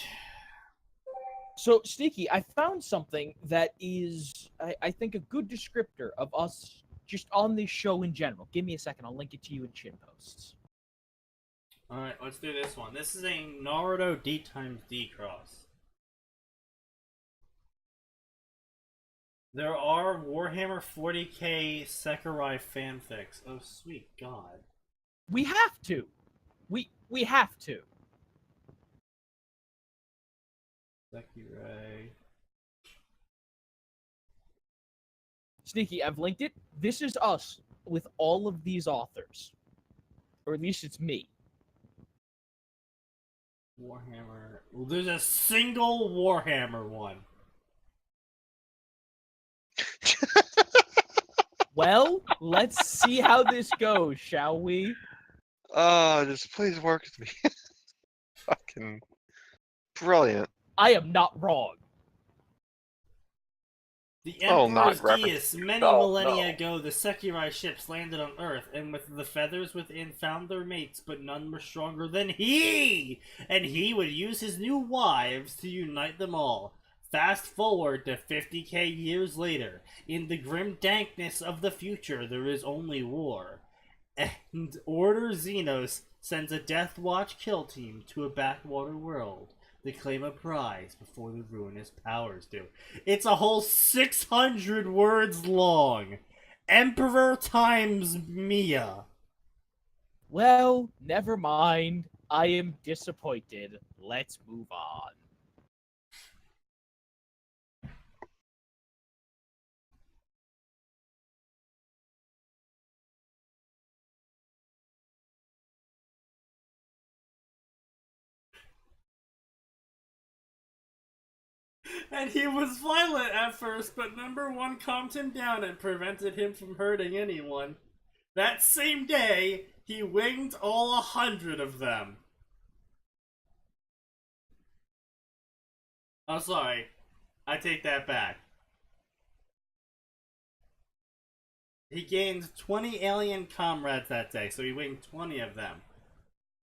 So, Sneaky, I found something that is, I think, a good descriptor of us just on this show in general. Give me a second. I'll link it to you in chin posts. Alright, let's do this one. This is a Naruto D times D cross. There are Warhammer 40k Sakurai fanfics. Oh, sweet god. We have to. We have to. Sakurai. Sneaky, I've linked it. This is us with all of these authors. Or at least it's me. Warhammer. Well, there's a single Warhammer one. Well, let's see how this goes, shall we? Just please work with me. Fucking brilliant. I am not wrong. The Oh, not Emperor's reference. Geas, many No, millennia no. ago, the Sakurai ships landed on Earth, and with the feathers within found their mates, but none were stronger than he! And he would use his new wives to unite them all. Fast forward to 50k years later. In the grim dankness of the future, there is only war. And Order Xenos sends a Death Watch kill team to a backwater world. They claim a prize before the ruinous powers do. It's a whole 600 words long. Emperor times Mia. Well, never mind. I am disappointed. Let's move on. And he was violent at first, but number 1 calmed him down and prevented him from hurting anyone. That same day, he winged all 100 of them. Oh, sorry. I take that back. He gained 20 alien comrades that day, so he winged 20 of them.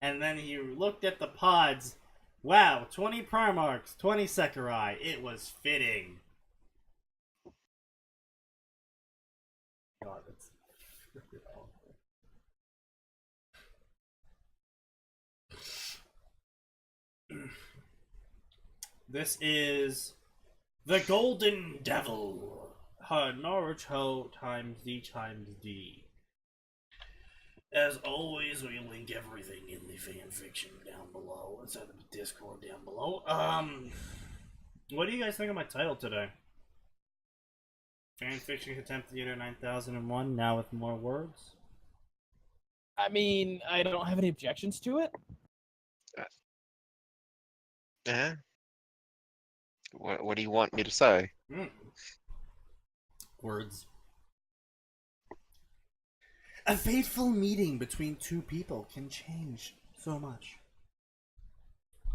And then he looked at the pods. Wow, 20 Primarchs, 20 Sakurai. It was fitting. God, it's freaking awful. This is the Golden Devil. Naruto times D times D. As always, we link everything in the fanfiction down below. Let's have the Discord down below. What do you guys think of my title today? Fanfiction Contempt Theater 9001, now with more words? I mean, I don't have any objections to it. Yeah. What do you want me to say? Words. A fateful meeting between two people can change so much.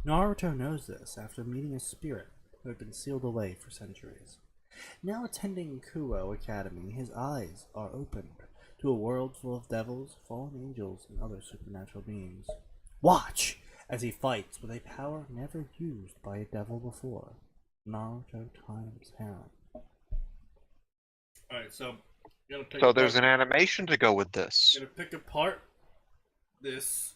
Naruto knows this after meeting a spirit who had been sealed away for centuries. Now attending Kuo Academy, his eyes are opened to a world full of devils, fallen angels, and other supernatural beings. Watch as he fights with a power never used by a devil before. Naruto times harem. Alright, so So there's an animation to go with this. gonna pick apart this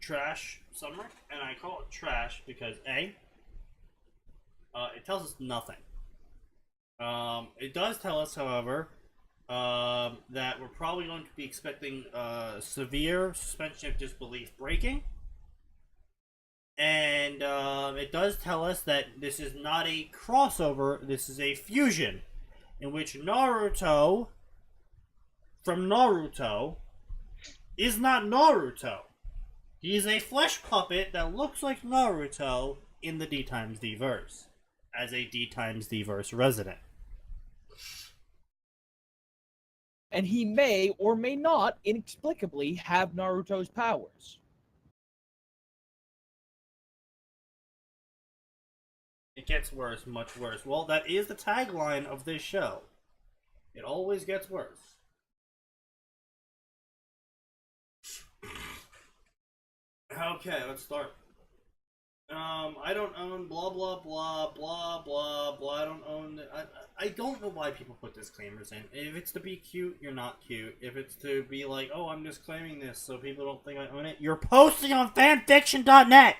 trash summary, and I call it trash because A, it tells us nothing. It does tell us, however, that we're probably going to be expecting severe suspension of disbelief breaking. And it does tell us that this is not a crossover, this is a fusion, in which Naruto, from Naruto, is not Naruto. He is a flesh puppet that looks like Naruto in the D times D verse, as a D times D verse resident. And he may or may not inexplicably have Naruto's powers. It gets worse, much worse. Well, that is the tagline of this show. It always gets worse. Okay, let's start. I don't own blah blah blah blah blah blah. I don't own. I don't know why people put disclaimers in. If it's to be cute, you're not cute. If it's to be like, oh, I'm just claiming this so people don't think I own it, you're posting on fanfiction.net.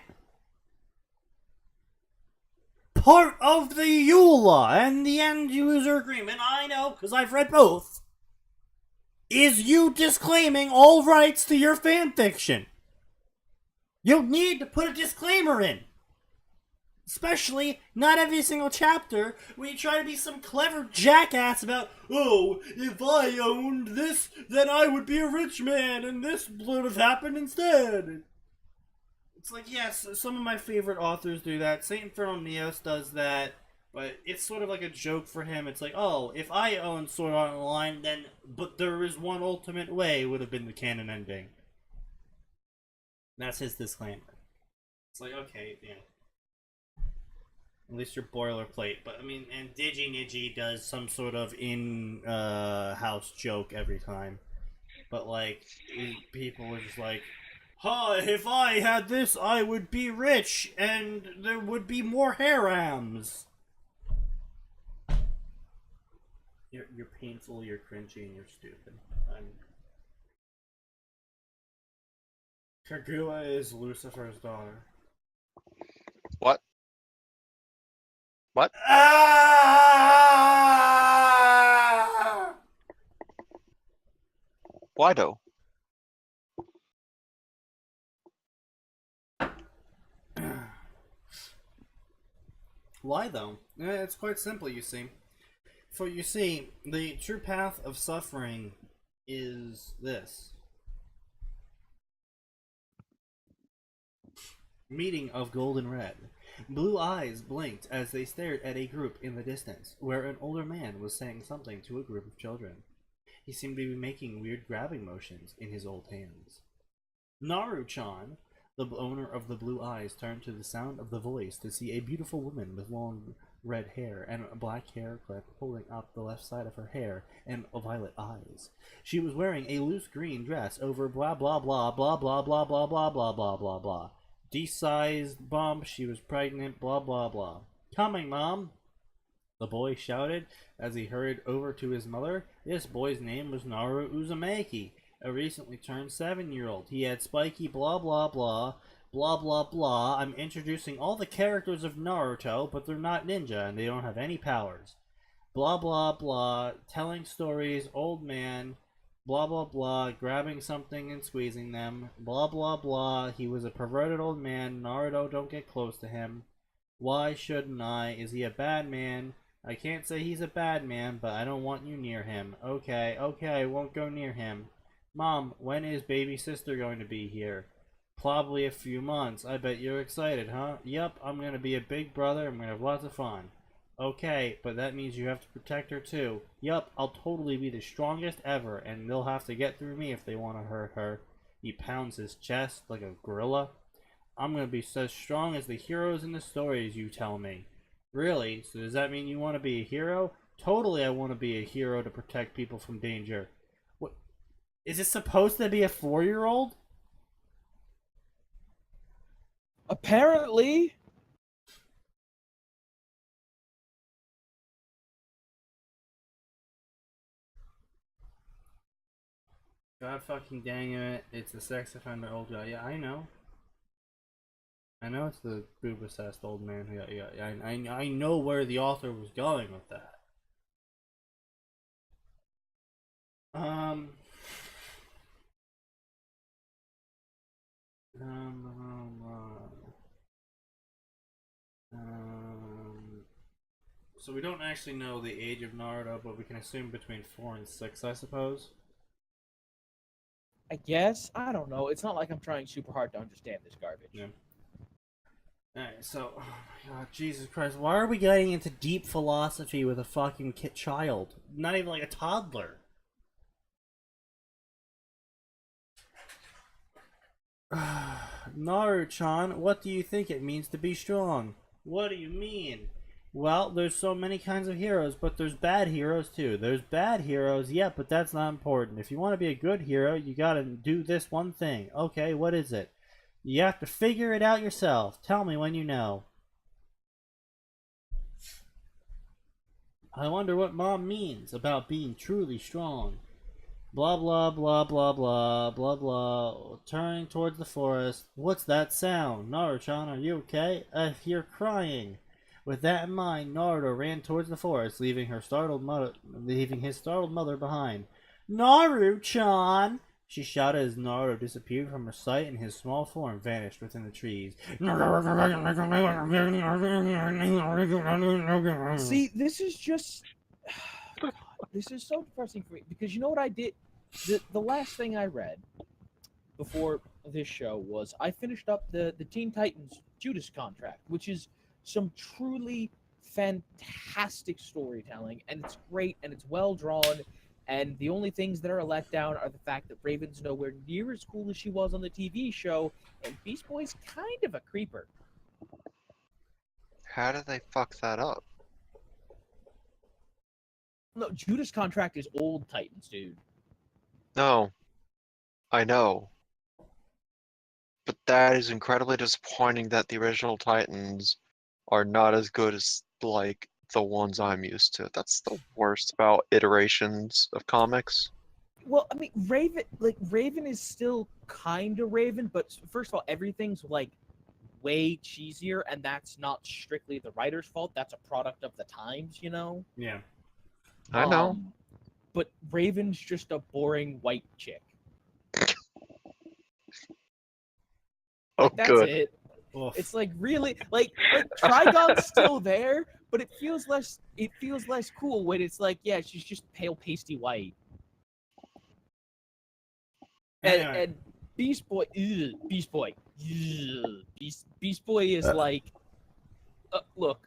Part of the EULA and the end user agreement, I know because I've read both, is you disclaiming all rights to your fanfiction. You need to put a disclaimer in. Especially not every single chapter where you try to be some clever jackass about, oh, if I owned this, then I would be a rich man and this would have happened instead. It's like, yes, some of my favorite authors do that. Saint Infernal Neos does that, but it's sort of like a joke for him. It's like, oh, if I owned Sword Art Online, then, but there is one ultimate way would have been the canon ending. That's his disclaimer. It's like, okay, yeah. At least you're boilerplate. But, I mean, and Digi does some sort of in-house joke every time. But, like, people are just like, huh, if I had this, I would be rich, and there would be more harems. You're painful, you're cringy, and you're stupid. Kaguya is Lucifer's daughter. What? What? Ah! Why though? Why though? It's quite simple, you see. For you see, the true path of suffering is this. Meeting of Golden Red. Blue eyes blinked as they stared at a group in the distance, where an older man was saying something to a group of children. He seemed to be making weird grabbing motions in his old hands. Naru-chan, the owner of the blue eyes, turned to the sound of the voice to see a beautiful woman with long red hair and a black hair clip holding up the left side of her hair and violet eyes. She was wearing a loose green dress over blah blah blah blah blah blah blah blah blah blah blah blah. D-sized bump, she was pregnant, blah blah blah. Coming, Mom! The boy shouted as he hurried over to his mother. This boy's name was Naru Uzumaki, a recently turned 7-year-old. He had spiky blah blah blah Blah blah blah. I'm introducing all the characters of Naruto, but they're not ninja and they don't have any powers. Blah blah blah. Telling stories, old man. Blah blah blah. Grabbing something and squeezing them. Blah blah blah. He was a perverted old man. Naruto, don't get close to him. Why shouldn't I? Is he a bad man? I can't say he's a bad man, but I don't want you near him. Okay, I won't go near him. Mom, when is baby sister going to be here? Probably a few months. I bet you're excited, huh? Yep, I'm gonna be a big brother. I'm gonna have lots of fun. Okay, but that means you have to protect her too. Yup, I'll totally be the strongest ever, and they'll have to get through me if they want to hurt her. He pounds his chest like a gorilla. I'm gonna be as strong as the heroes in the stories you tell me. Really? So does that mean you want to be a hero? Totally, I want to be a hero to protect people from danger. What? Is it supposed to be a 4-year-old? Apparently. God fucking dang it, it's a sex offender old guy. Yeah, I know. I know it's the boob-obsessed old man. I know where the author was going with that. So we don't actually know the age of Naruto, but we can assume between 4 and 6, I suppose. I guess. I don't know. It's not like I'm trying super hard to understand this garbage. Yeah. Alright, so, oh my god, Jesus Christ, why are we getting into deep philosophy with a fucking child? Not even like a toddler. Naru-chan, what do you think it means to be strong? What do you mean? Well, there's so many kinds of heroes, but there's bad heroes too. There's bad heroes, yeah, but that's not important. If you want to be a good hero, you gotta do this one thing. Okay, what is it? You have to figure it out yourself. Tell me when you know. I wonder what Mom means about being truly strong. Blah blah blah blah blah blah blah. Turning towards the forest. What's that sound? Naruto-chan, are you okay? I hear crying. With that in mind, Naruto ran towards the forest, leaving his startled mother behind. Naru-chan! She shouted as Naruto disappeared from her sight and his small form vanished within the trees. See, this is just... God, this is so depressing for me, because you know what I did? The last thing I read before this show was I finished up the Teen Titans Judas contract, which is some truly fantastic storytelling, and it's great, and it's well drawn, and the only things that are a letdown are the fact that Raven's nowhere near as cool as she was on the TV show, and Beast Boy's kind of a creeper. How did they fuck that up? No, Judas contract is old Titans, dude. No, I know. But that is incredibly disappointing that the original Titans are not as good as, like, the ones I'm used to. That's the worst about iterations of comics. Well, I mean, Raven is still kind of Raven, but first of all, everything's, like, way cheesier, and that's not strictly the writer's fault. That's a product of the times, you know? Yeah. I know. But Raven's just a boring white chick. Oh, That's good. it. Oof. It's like really like Trigon's still there, but it feels less cool when it's like, yeah, she's just pale pasty white. Anyway. And Beast Boy is like, look,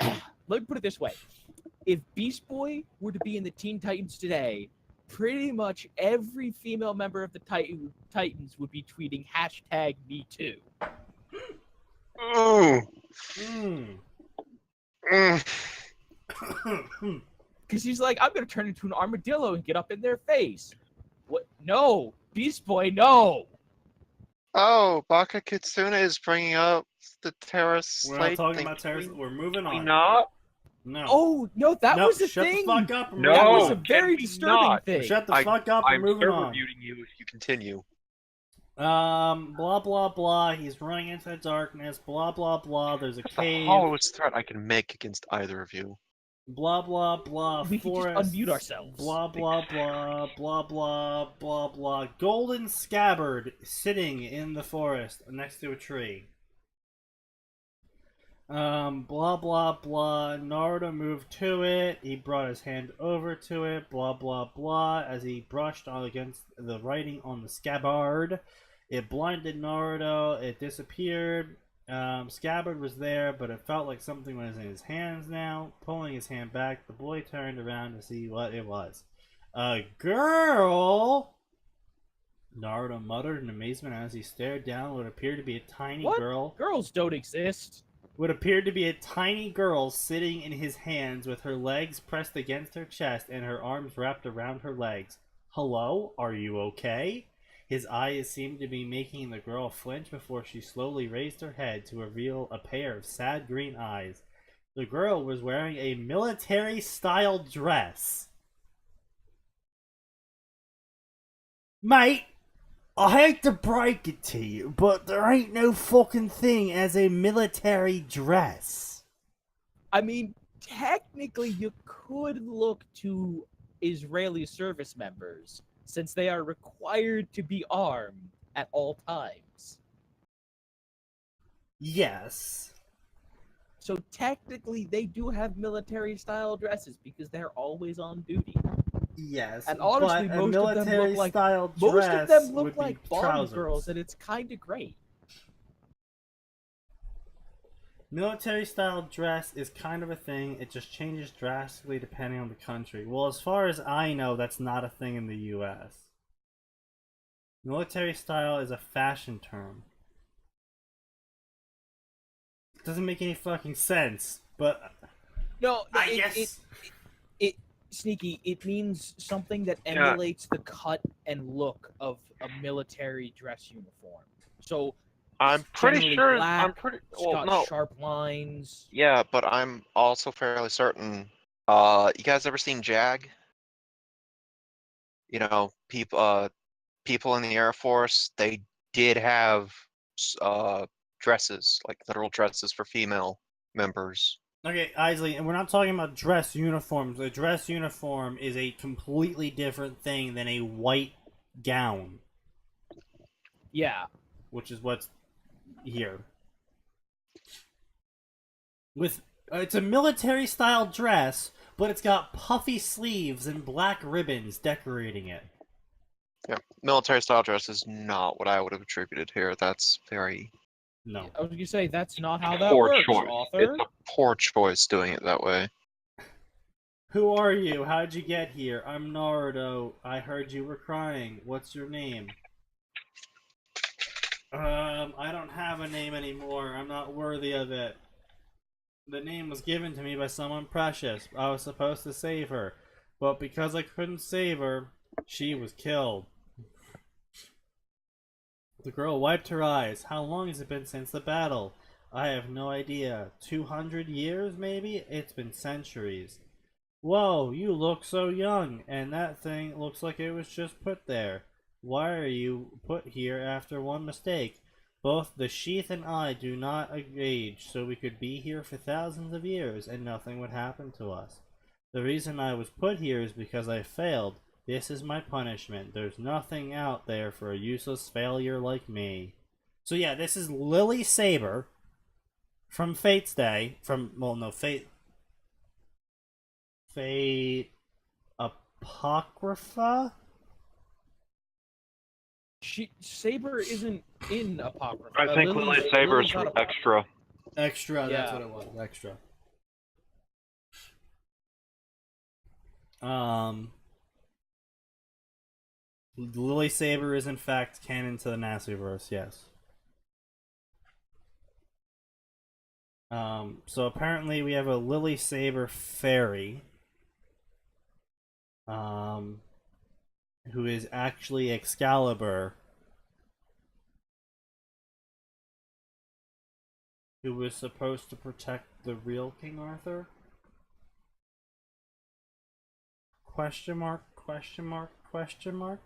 let me put it this way. If Beast Boy were to be in the Teen Titans today, pretty much every female member of the Titans would be tweeting #MeToo. Because he's like, I'm going to turn into an armadillo and get up in their face. What? No. Beast Boy, no. Oh, Baka Kitsune is bringing up the terrace. We're not talking about terrace. We're moving on. Not? No. Oh, no, that was the shut thing. the fuck up. And No. That was move a on. very can we disturbing not? thing. Shut the fuck up and I'm moving server on. muting you if you continue. Blah blah blah. He's running into the darkness. Blah blah blah. There's a That's the cave. hollowest threat I can make against either of you. Blah blah blah. We could just Forest. unmute ourselves. Blah blah blah blah blah blah blah. Golden scabbard sitting in the forest next to a tree. Blah blah blah. Naruto moved to it. He brought his hand over to it. Blah blah blah. As he brushed on against the writing on the scabbard, it blinded Naruto. It disappeared. Scabbard was there, but it felt like something was in his hands now. Pulling his hand back, the boy turned around to see what it was. A girl! Naruto muttered in amazement as he stared down what appeared to be a tiny What? girl. Girls don't exist. What appeared to be a tiny girl sitting in his hands with her legs pressed against her chest and her arms wrapped around her legs. Hello? Are you okay? His eyes seemed to be making the girl flinch before she slowly raised her head to reveal a pair of sad green eyes. The girl was wearing a military-style dress. Mate, I hate to break it to you, but there ain't no fucking thing as a military dress. I mean, technically, you could look to Israeli service members, since they are required to be armed at all times. Yes. So technically, they do have military-style dresses because they're always on duty. Yes, And honestly, but most a of them look like military-style most dress of them look would be like Bond trousers. girls, and it's kind of great. Military-style dress is kind of a thing. It just changes drastically depending on the country. Well, as far as I know, that's not a thing in the U.S. Military style is a fashion term. It doesn't make any fucking sense, but No, I guess... it Sneaky, it means something that emulates the cut and look of a military dress uniform. So I'm pretty generally sure. black, I'm pretty. it's Well, got no. sharp lines. Yeah, but I'm also fairly certain. You guys ever seen Jag? You know, people in the Air Force, they did have dresses, like literal dresses for female members. Okay, Isley, and we're not talking about dress uniforms. A dress uniform is a completely different thing than a white gown, Yeah. which is what's here. With it's a military-style dress, but it's got puffy sleeves and black ribbons decorating it. Yeah, military style dress is not what I would have attributed here. That's very No. I was gonna say that's not how that poor works, choice. author. It's a poor choice doing it that way. Who are you? How'd you get here? I'm Naruto. I heard you were crying. What's your name? I don't have a name anymore. I'm not worthy of it. The name was given to me by someone precious. I was supposed to save her. But because I couldn't save her, she was killed. The girl wiped her eyes. How long has it been since the battle? I have no idea. 200 years, maybe? It's been centuries. Whoa, you look so young, and that thing looks like it was just put there. Why are you put here after one mistake? Both the sheath and I do not age, so we could be here for thousands of years, and nothing would happen to us. The reason I was put here is because I failed. This is my punishment. There's nothing out there for a useless failure like me. So yeah, this is Lily Saber from Fate's Day. Fate Apocrypha? Saber isn't in Apocrypha. I think Lily Saber's Lily's not extra. Extra, that's Yeah. what it was. Extra. Lily Saber is in fact canon to the Nasuverse, yes. So apparently we have a Lily Saber fairy, who is actually Excalibur, who was supposed to protect the real King Arthur? Question mark, question mark, question mark?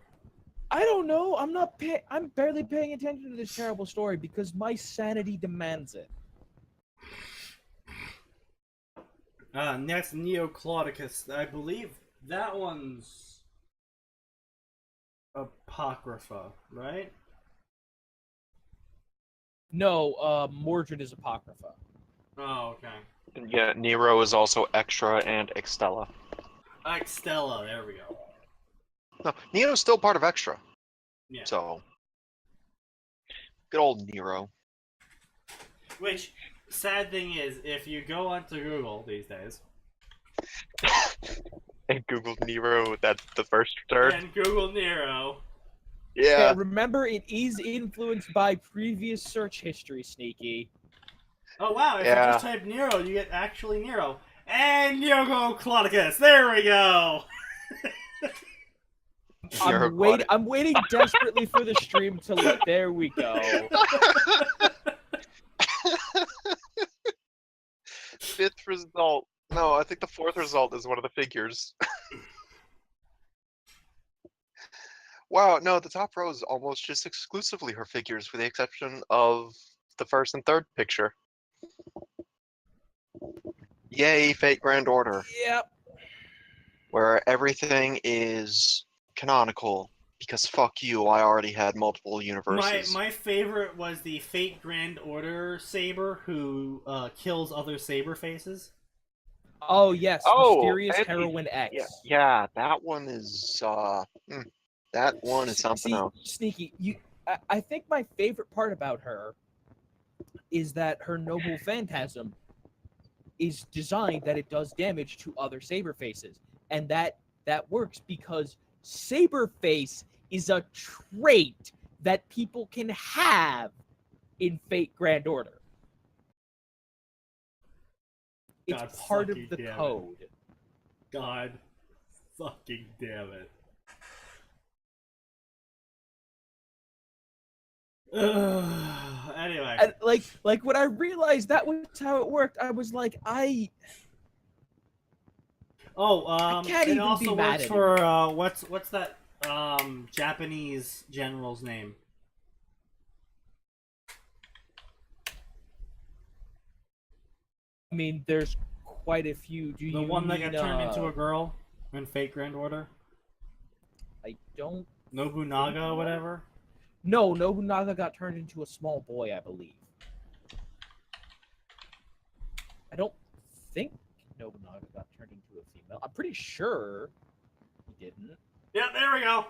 I don't know. I'm barely paying attention to this terrible story because my sanity demands it. Next, Neoclauticus. I believe that one's Apocrypha, right? No, Mordred is Apocrypha. Oh, okay. Yeah, Nero is also Extra and Extella. Extella, there we go. No, Nero's still part of Extra. Yeah. So, good old Nero. Which, sad thing is, if you go onto Google these days, And Google Nero, that's the first third. and Google Nero, Yeah. Yeah, remember, it is influenced by previous search history, Sneaky. oh wow, if Yeah. you just type Nero, you get actually Nero. And Neoclauticus, there we go! I'm waiting desperately for the stream to look. There we go. Fifth result. No, I think the fourth result is one of the figures. Wow, no, the top row is almost just exclusively her figures, with the exception of the first and third picture. Yay, Fate Grand Order, Yep. where everything is canonical. Because fuck you, I already had multiple universes. My favorite was the Fate Grand Order Saber who kills other Saber faces. Oh yes, Oh, Mysterious and- Heroine X. Yeah, that one is that one is something See, else. Sneaky, I think my favorite part about her is that her noble phantasm is designed that it does damage to other saber faces, and that works because saber face is a trait that people can have in Fate Grand Order. It's God part of fucking the damn it. code. God fucking damn it. Anyway. And like when I realized that was how it worked, I was like, Oh, can't it even also be mad works at for what's that Japanese general's name? I mean, there's quite a few. Do The you one that mean, got turned into a girl in Fate Grand Order? I don't. Nobunaga or whatever? No, Nobunaga got turned into a small boy, I believe. I don't think Nobunaga got turned into a female. I'm pretty sure he didn't. Yeah, there we go.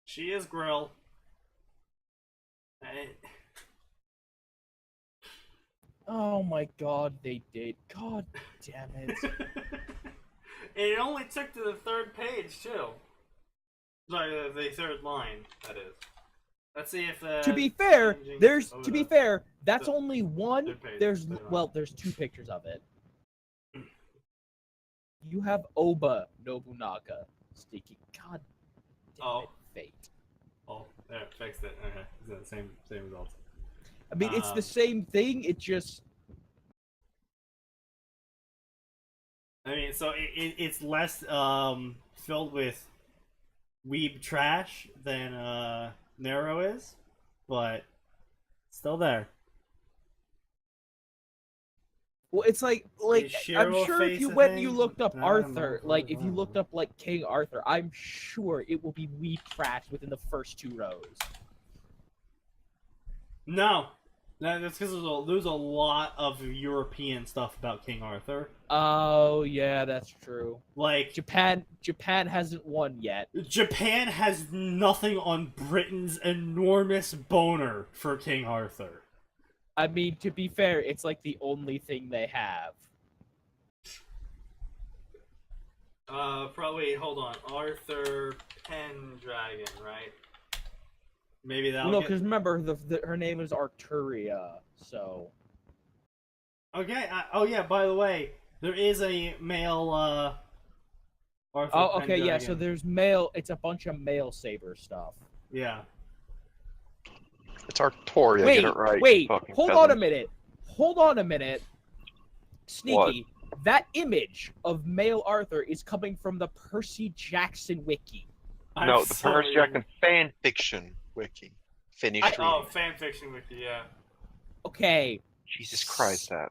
She is Grill. Oh my god, they did. God damn it. It only took to the third page, too. Sorry, the third line, that is. Let's see if To be fair, that's the only one. third page, There's third line. well, there's two pictures of it. You have Oba Nobunaga. Sticky. God damn Oh. it, Fate. Oh, there, fixed it. Okay, it's the same results. I mean, it's the same thing. It just. I mean, so it's less filled with weeb trash than Nero is, but still there. Well, it's like I'm Shiro sure if face you a went and thing? you looked up No, Arthur, no, like no, if you no. looked up like King Arthur, I'm sure it will be weed trash within the first two rows. No, that's because there's a lot of European stuff about King Arthur. Oh yeah, that's true. Like Japan hasn't won yet. Japan has nothing on Britain's enormous boner for King Arthur. I mean, to be fair, it's like the only thing they have. Probably, hold on. Arthur Pendragon, right? Maybe that'll No, get... because remember, her name is Arturia, so. Okay, oh yeah, by the way, there is a male, Arthur Oh, okay, yeah, Pendragon. so there's male, it's a bunch of male saber stuff. Yeah. It's Artoria, Wait, get it right. wait, fucking hold peasant. on a minute. Hold on a minute. Sneaky, That image of male Arthur is coming from the Percy Jackson wiki. No, I'm the sorry. Percy Jackson fanfiction wiki. Finished reading. Oh, fanfiction wiki, yeah. Okay. Jesus Christ, that.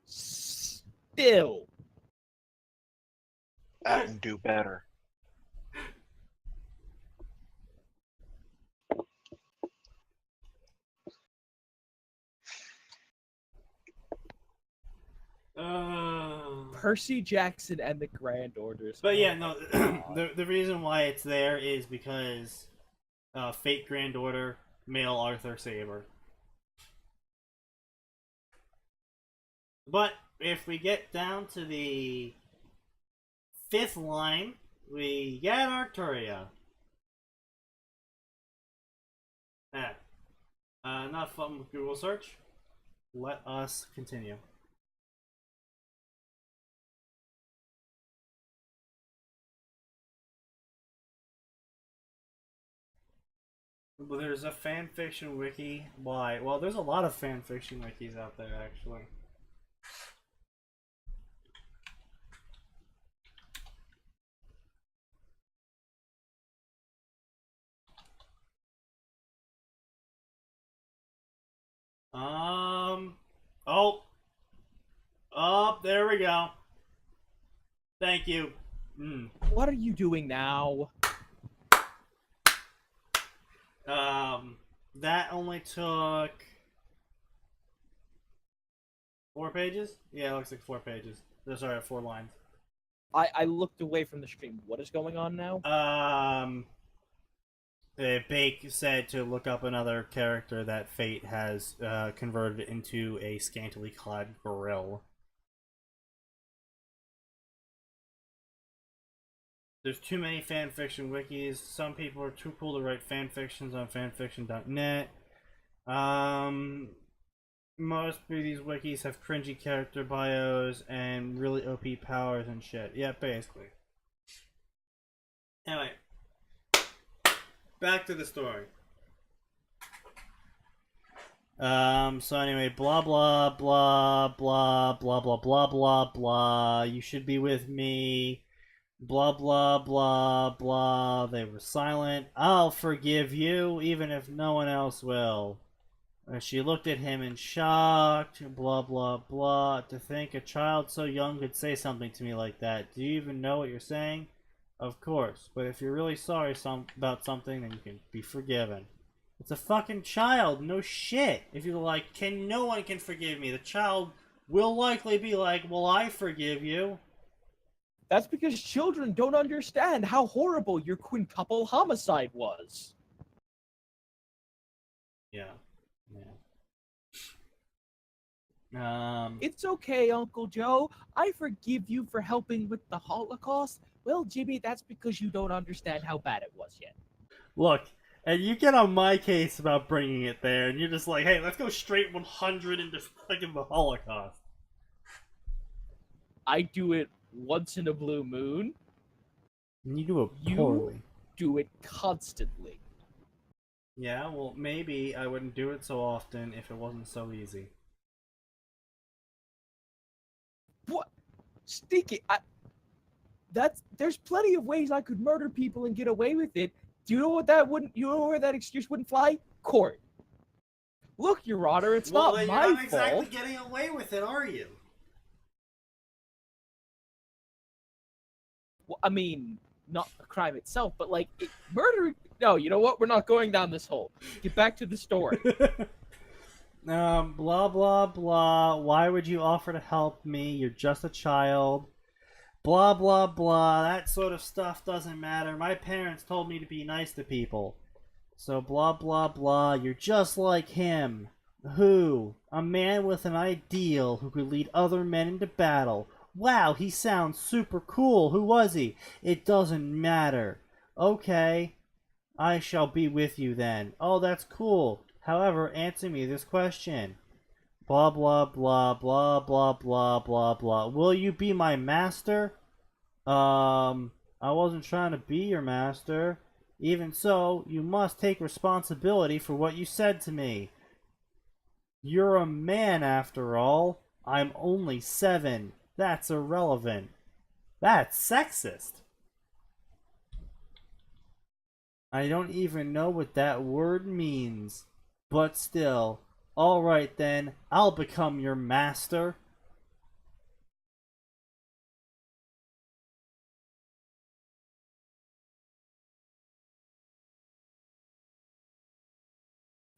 Still. Atin do better. Percy Jackson and the Grand Orders. But yeah, no, the reason why it's there is because Fate Grand Order, male Arthur Saber. But if we get down to the 5th line, we get Arturia. Not fun with Google search. Let us continue. Well, there's a fanfiction wiki. Why? Well, there's a lot of fanfiction wikis out there, actually. Oh, there we go. Thank you. What are you doing now? That only took 4 pages? Yeah, it looks like 4 pages. Sorry, 4 lines. I looked away from the stream. What is going on now? Bake said to look up another character that Fate has converted into a scantily clad gorilla. There's too many fanfiction wikis. Some people are too cool to write fanfictions on fanfiction.net. Most of these wikis have cringy character bios and really OP powers and shit. Yeah, basically. Anyway, back to the story. So anyway, blah blah blah blah blah blah blah blah blah. You should be with me. Blah blah blah blah. They were silent. I'll forgive you, even if no one else will. She looked at him in shock. Blah blah blah. To think a child so young could say something to me like that. Do you even know what you're saying? Of course, but if you're really sorry about something, then you can be forgiven. It's a fucking child, no shit. If you're like, no one can forgive me, the child will likely be like, well, I forgive you. That's because children don't understand how horrible your quintuple homicide was. Yeah. Yeah. It's okay, Uncle Joe. I forgive you for helping with the Holocaust. Well, Jimmy, that's because you don't understand how bad it was yet. Look, and you get on my case about bringing it there, and you're just like, hey, let's go straight 100 into fucking the Holocaust. I do it once in a blue moon. And you do it poorly. You do it constantly. Yeah, well, maybe I wouldn't do it so often if it wasn't so easy. What? Sneaky. There's plenty of ways I could murder people and get away with it. Do you know what that wouldn't? You know where that excuse wouldn't fly? Court. Look, Your Honor, it's not my fault. Well, you're not exactly getting away with it, are you? Well, I mean, not the crime itself, but like murdering. No, you know what? We're not going down this hole. Get back to the story. Blah blah blah. Why would you offer to help me? You're just a child. Blah blah blah. That sort of stuff doesn't matter. My parents told me to be nice to people. So blah blah blah. You're just like him. Who? A man with an ideal who could lead other men into battle. Wow, he sounds super cool. Who was he? It doesn't matter. Okay. I shall be with you then. Oh, that's cool. However, answer me this question. Blah blah blah blah blah blah blah blah. Will you be my master? I wasn't trying to be your master. Even so, you must take responsibility for what you said to me. You're a man after all. I'm only 7. That's irrelevant. That's sexist. I don't even know what that word means. But still, alright then, I'll become your master.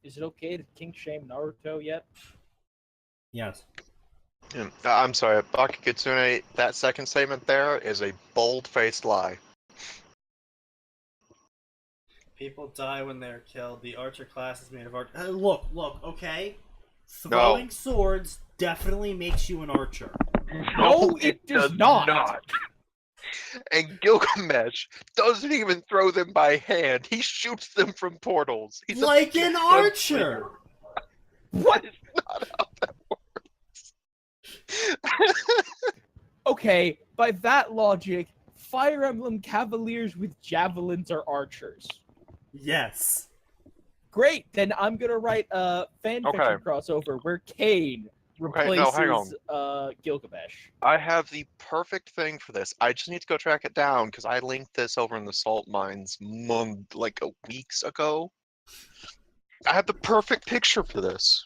Is it okay to kink shame Naruto yet? Yes. I'm sorry, Bakukitsune, that second statement there is a bold-faced lie. People die when they're killed. The archer class is made of art. Look, okay? Throwing swords definitely makes you an archer. No, it does not. And Gilgamesh doesn't even throw them by hand. He shoots them from portals. He's Like an archer! What? That's not how that works. Okay, by that logic, Fire Emblem Cavaliers with javelins are archers. Yes. Great, then I'm gonna write a fanfiction crossover where Cain replaces Gilgamesh. I have the perfect thing for this. I just need to go track it down because I linked this over in the salt mines weeks ago. I have the perfect picture for this.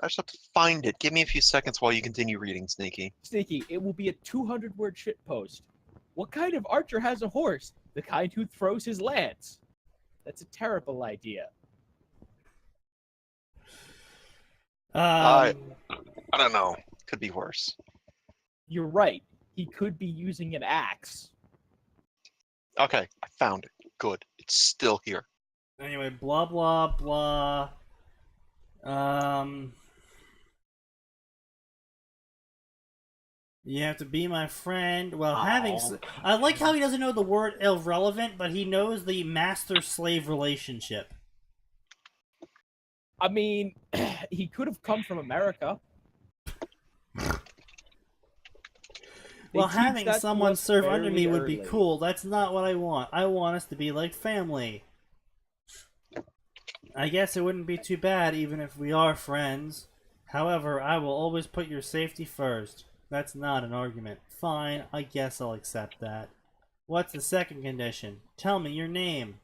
I just have to find it. Give me a few seconds while you continue reading, Sneaky. Sneaky, it will be a 200-word shitpost. What kind of archer has a horse? The kind who throws his lance. That's a terrible idea. I don't know. Could be worse. You're right. He could be using an axe. Okay, I found it. Good. It's still here. Anyway, blah blah blah. You have to be my friend. Well, I like how he doesn't know the word irrelevant, but he knows the master-slave relationship. I mean, he could have come from America. Well, having someone serve under me would be cool. That's not what I want. I want us to be like family. I guess it wouldn't be too bad even if we are friends. However, I will always put your safety first. That's not an argument. Fine, I guess I'll accept that. What's the second condition? Tell me your name.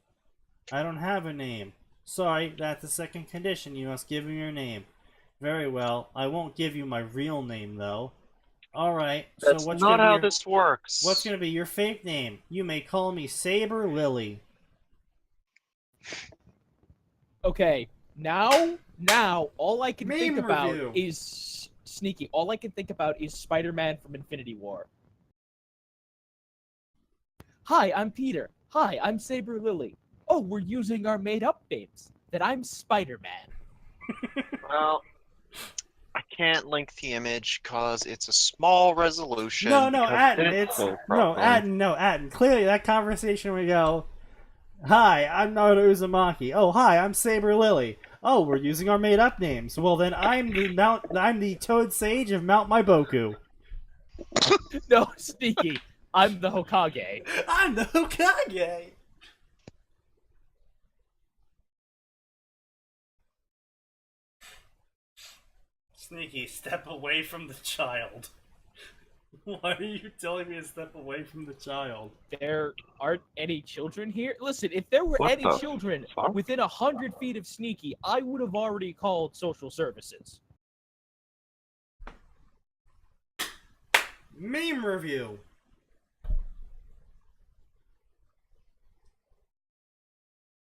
I don't have a name. Sorry, that's the second condition. You must give me your name. Very well. I won't give you my real name, though. Alright, so That's not how this works. What's gonna be your fake name? You may call me Saber Lily. Okay, now, all I can think about is... Sneaky, all I can think about is Spider-Man from Infinity War. Hi, I'm Peter. Hi, I'm Saber Lily. Oh, we're using our made-up names. Then I'm Spider-Man. Well, I can't link the image because it's a small resolution. No, Atin, Atin. Clearly, that conversation we go, hi, I'm Naruto Uzumaki. Oh, hi, I'm Saber Lily. Oh, we're using our made-up names. Well, then I'm the Toad Sage of Mount Maiboku. No, Sneaky. I'm the Hokage. I'm the Hokage. Sneaky, step away from the child. Why are you telling me to step away from the child? There aren't any children here? Listen, if there were any children within 100 feet of Sneaky, I would have already called social services. Meme review.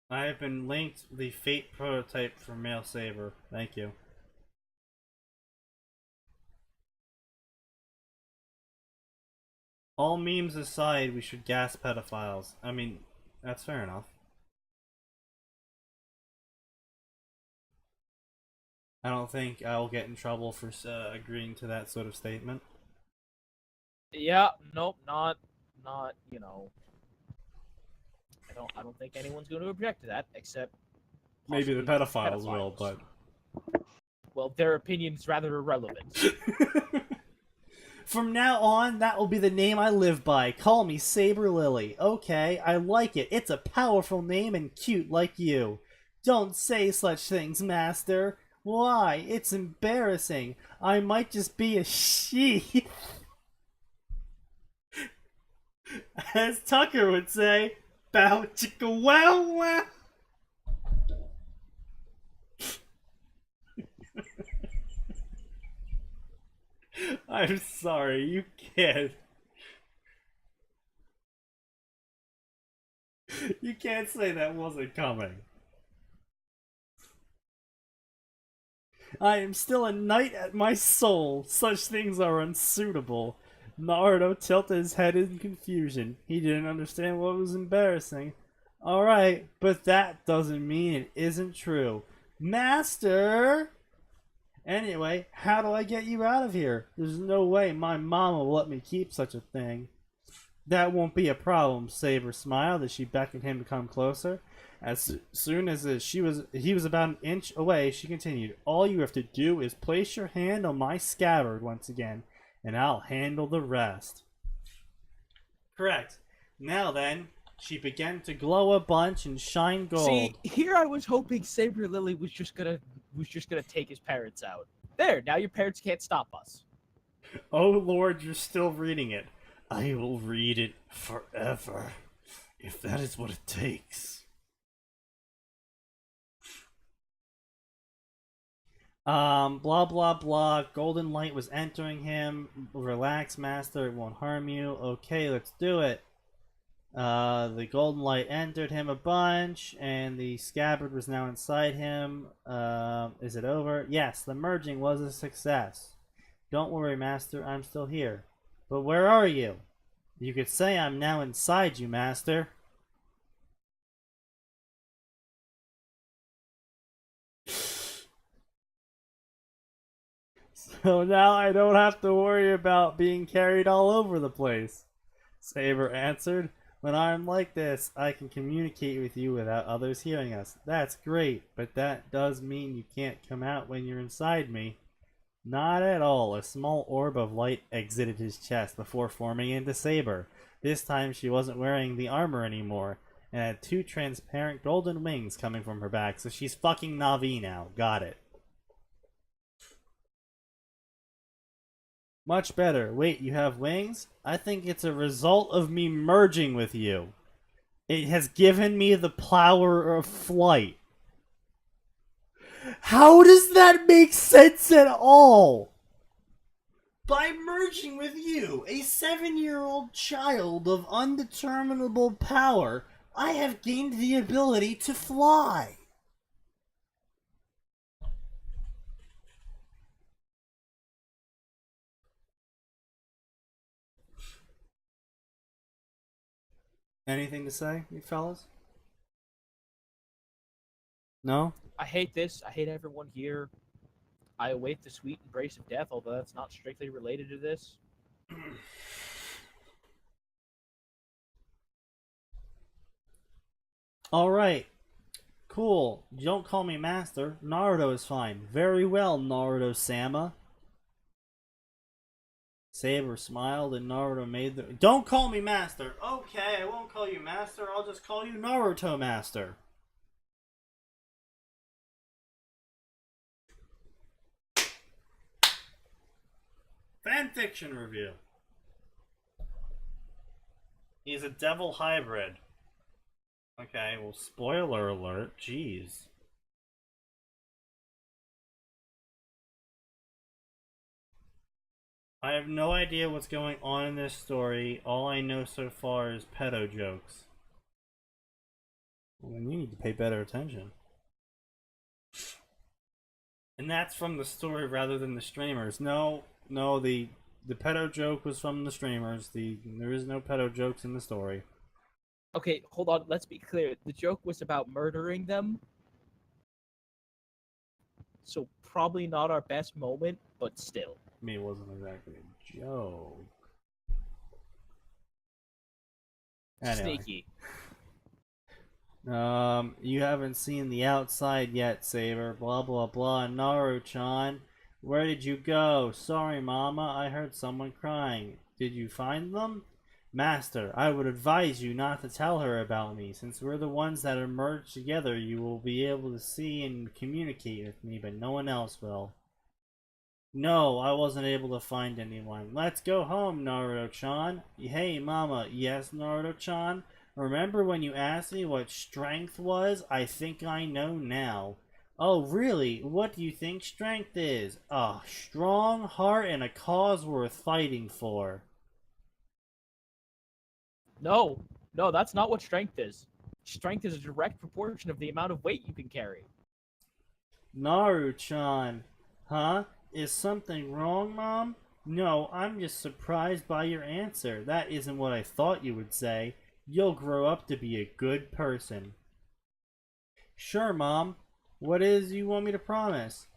I have been linked the Fate prototype for Male Saber. Thank you. All memes aside, we should gas pedophiles. I mean, that's fair enough. I don't think I'll get in trouble for agreeing to that sort of statement. Yeah, nope, not, you know. I don't think anyone's going to object to that, except maybe the pedophiles will, but well, their opinion's rather irrelevant. From now on, that will be the name I live by. Call me Saber Lily. Okay, I like it. It's a powerful name and cute like you. Don't say such things, master. Why? It's embarrassing. I might just be a sheep. As Tucker would say, bow chicka wow wow. I'm sorry, you can't. You can't say that wasn't coming. I am still a knight at my soul. Such things are unsuitable. Naruto tilted his head in confusion. He didn't understand what was embarrassing. Alright, but that doesn't mean it isn't true. Master! Anyway, how do I get you out of here? There's no way my mama will let me keep such a thing. That won't be a problem, Saber smiled as she beckoned him to come closer. As soon as he was about an inch away, she continued, all you have to do is place your hand on my scabbard once again, and I'll handle the rest. Correct. Now then, she began to glow a bunch and shine gold. See, here I was hoping Saber Lily was just gonna take his parents out. There, now your parents can't stop us. Oh Lord, you're still reading it. I will read it forever, if that is what it takes. Blah blah blah. Golden light was entering him. Relax, master, it won't harm you. Okay, let's do it. The golden light entered him a bunch, and the scabbard was now inside him. Is it over? Yes, the merging was a success. Don't worry, master, I'm still here. But where are you? You could say I'm now inside you, master. So now I don't have to worry about being carried all over the place. Saber answered, when I'm like this, I can communicate with you without others hearing us. That's great, but that does mean you can't come out when you're inside me. Not at all. A small orb of light exited his chest before forming into Saber. This time she wasn't wearing the armor anymore, and had two transparent golden wings coming from her back, so she's fucking Na'vi now. Got it. Much better. Wait, you have wings? I think it's a result of me merging with you. It has given me the power of flight. How does that make sense at all? By merging with you, a 7-year-old child of undeterminable power, I have gained the ability to fly. Anything to say, you fellas? No? I hate this. I hate everyone here. I await the sweet embrace of death, although that's not strictly related to this. Alright. Cool. Don't call me master. Naruto is fine. Very well, Naruto-sama. Saber smiled and Naruto made the... Don't call me master! Okay, I won't call you master. I'll just call you Naruto master. Fanfiction review. He's a devil hybrid. Okay, well, spoiler alert. Jeez. I have no idea what's going on in this story. All I know so far is pedo jokes. Well, then you need to pay better attention. And that's from the story rather than the streamers. No, the pedo joke was from the streamers. There is no pedo jokes in the story. Okay, hold on. Let's be clear. The joke was about murdering them. So probably not our best moment, but still. I mean, it wasn't exactly a joke. Anyway. Sneaky. You haven't seen the outside yet, Saber. Blah blah blah. Naru-chan, where did you go? Sorry, Mama. I heard someone crying. Did you find them? Master, I would advise you not to tell her about me. Since we're the ones that emerged together, you will be able to see and communicate with me, but no one else will. No, I wasn't able to find anyone. Let's go home, Naruto-chan. Hey, Mama. Yes, Naruto-chan? Remember when you asked me what strength was? I think I know now. Oh, really? What do you think strength is? A strong heart and a cause worth fighting for. No, that's not what strength is. Strength is a direct proportion of the amount of weight you can carry. Naru-chan. Huh? Is something wrong, Mom? No, I'm just surprised by your answer. That isn't what I thought you would say. You'll grow up to be a good person. Sure, Mom. What is you want me to promise?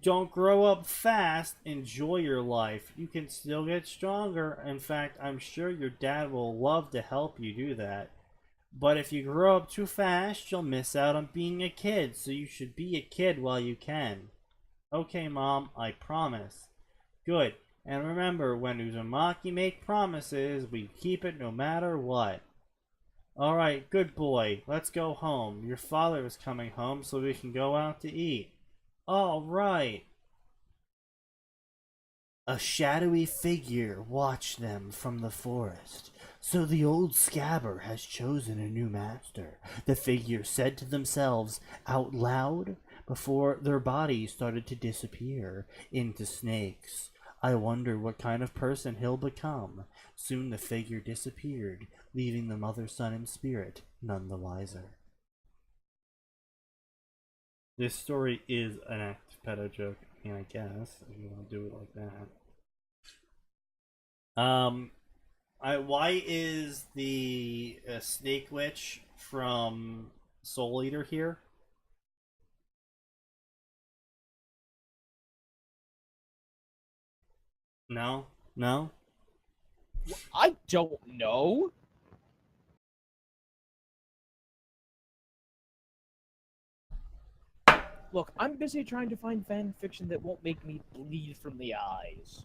Don't grow up fast. Enjoy your life. You can still get stronger. In fact, I'm sure your dad will love to help you do that. But if you grow up too fast, you'll miss out on being a kid, so you should be a kid while you can. Okay, Mom, I promise. Good. And remember, when Uzumaki make promises, we keep it no matter what. Alright, good boy. Let's go home. Your father is coming home, so we can go out to eat. Alright. A shadowy figure watched them from the forest. So the old scabber has chosen a new master, the figure said to themselves out loud before their bodies started to disappear into snakes. I wonder what kind of person he'll become. Soon the figure disappeared, leaving the mother, son, and spirit none the wiser. This story is an active pedo joke. I mean, I guess, if you want to do it like that. Why is the Snake Witch from Soul Eater here? No? No? I don't know. Look, I'm busy trying to find fan fiction that won't make me bleed from the eyes.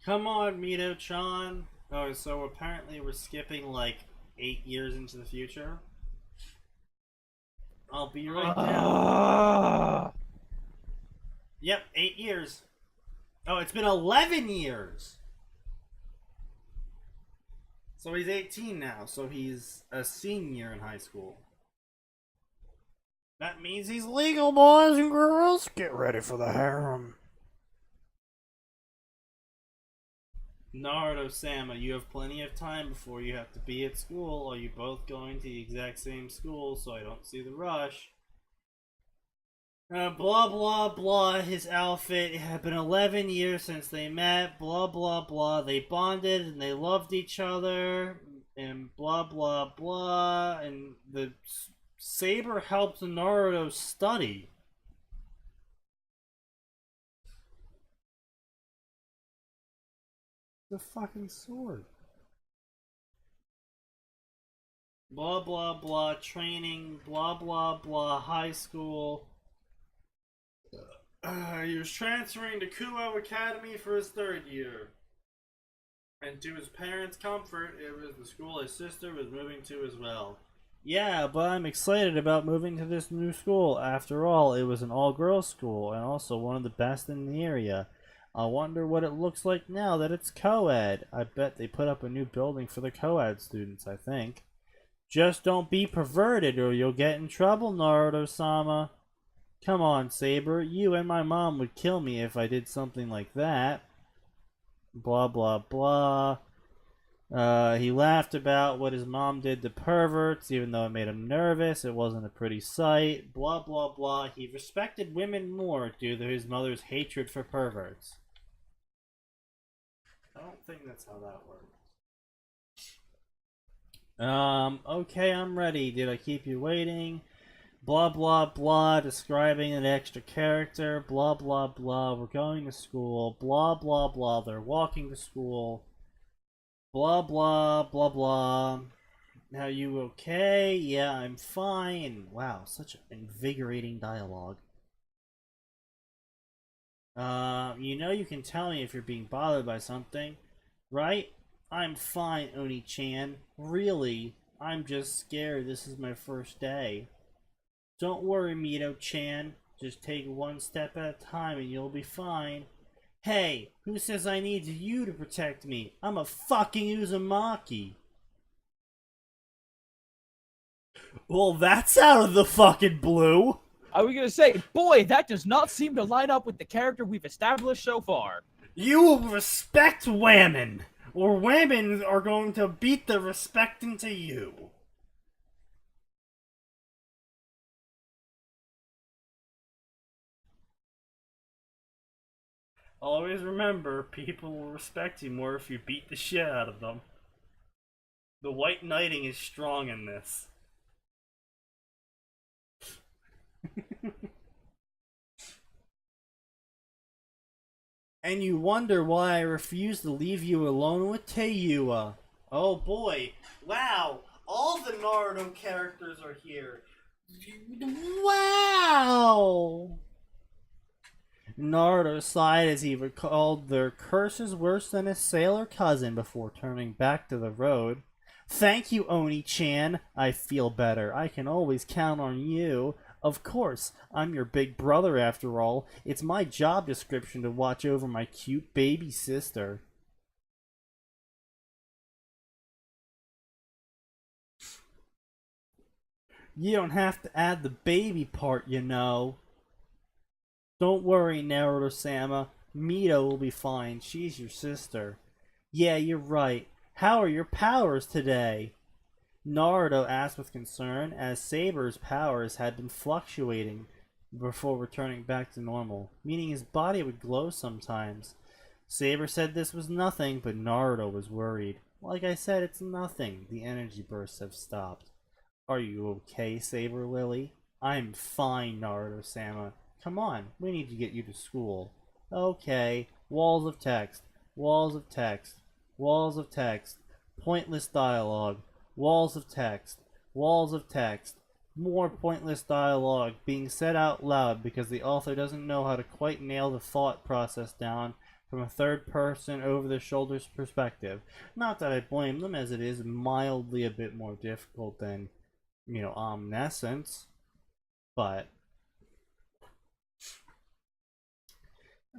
Come on, Mito-chan. Oh, so apparently we're skipping like 8 years into the future. I'll be right down. Yep, 8 years. Oh, it's been 11 years. So he's 18 now, so he's a senior in high school. That means he's legal, boys and girls. Get ready for the harem. Naruto-sama, you have plenty of time before you have to be at school. Are you both going to the exact same school, so I don't see the rush? Blah blah blah, his outfit. It had been 11 years since they met. Blah blah blah. They bonded and they loved each other. And blah blah blah. And the saber helped Naruto study. The fucking sword. Blah blah blah. Training. Blah blah blah. High school. He was transferring to Kuo Academy for his 3rd year. And to his parents' comfort, it was the school his sister was moving to as well. Yeah, but I'm excited about moving to this new school. After all, it was an all-girls school, and also one of the best in the area. I wonder what it looks like now that it's co-ed. I bet they put up a new building for the co-ed students, I think. Just don't be perverted or you'll get in trouble, Naruto-sama. Come on, Saber. You and my mom would kill me if I did something like that. Blah, blah, blah. He laughed about what his mom did to perverts, even though it made him nervous. It wasn't a pretty sight. Blah, blah, blah. He respected women more due to his mother's hatred for perverts. I don't think that's how that works. Okay, I'm ready. Did I keep you waiting? Blah, blah, blah, describing an extra character, blah, blah, blah, we're going to school, blah, blah, blah, they're walking to school, blah, blah, blah, blah. Are you okay? Yeah, I'm fine. Wow, such invigorating dialogue. You know you can tell me if you're being bothered by something, right? I'm fine, Oni-chan. Really, I'm just scared. This is my first day. Don't worry, Mito-chan. Just take one step at a time and you'll be fine. Hey, who says I need you to protect me? I'm a fucking Uzumaki. Well, that's out of the fucking blue. I was gonna say, boy, that does not seem to line up with the character we've established so far. You will respect women, or women are going to beat the respect into you. Always remember, people will respect you more if you beat the shit out of them. The white knighting is strong in this. And you wonder why I refuse to leave you alone with Teiua. Oh boy. Wow. All the Naruto characters are here. Wow. Naruto sighed as he recalled their curses worse than his sailor cousin before turning back to the road. Thank you, Oni-chan. I feel better. I can always count on you. Of course, I'm your big brother after all. It's my job description to watch over my cute baby sister. You don't have to add the baby part, you know. Don't worry, Naruto-sama. Mito will be fine. She's your sister. Yeah, you're right. How are your powers today? Naruto asked with concern, as Saber's powers had been fluctuating before returning back to normal, meaning his body would glow sometimes. Saber said this was nothing, but Naruto was worried. Like I said, it's nothing. The energy bursts have stopped. Are you okay, Saber Lily? I'm fine, Naruto-sama. Come on, we need to get you to school. Okay, walls of text, walls of text, walls of text, pointless dialogue. Walls of text, walls of text, more pointless dialogue being said out loud because the author doesn't know how to quite nail the thought process down from a third person over the shoulders perspective. Not that I blame them, as it is mildly a bit more difficult than, omniscience, but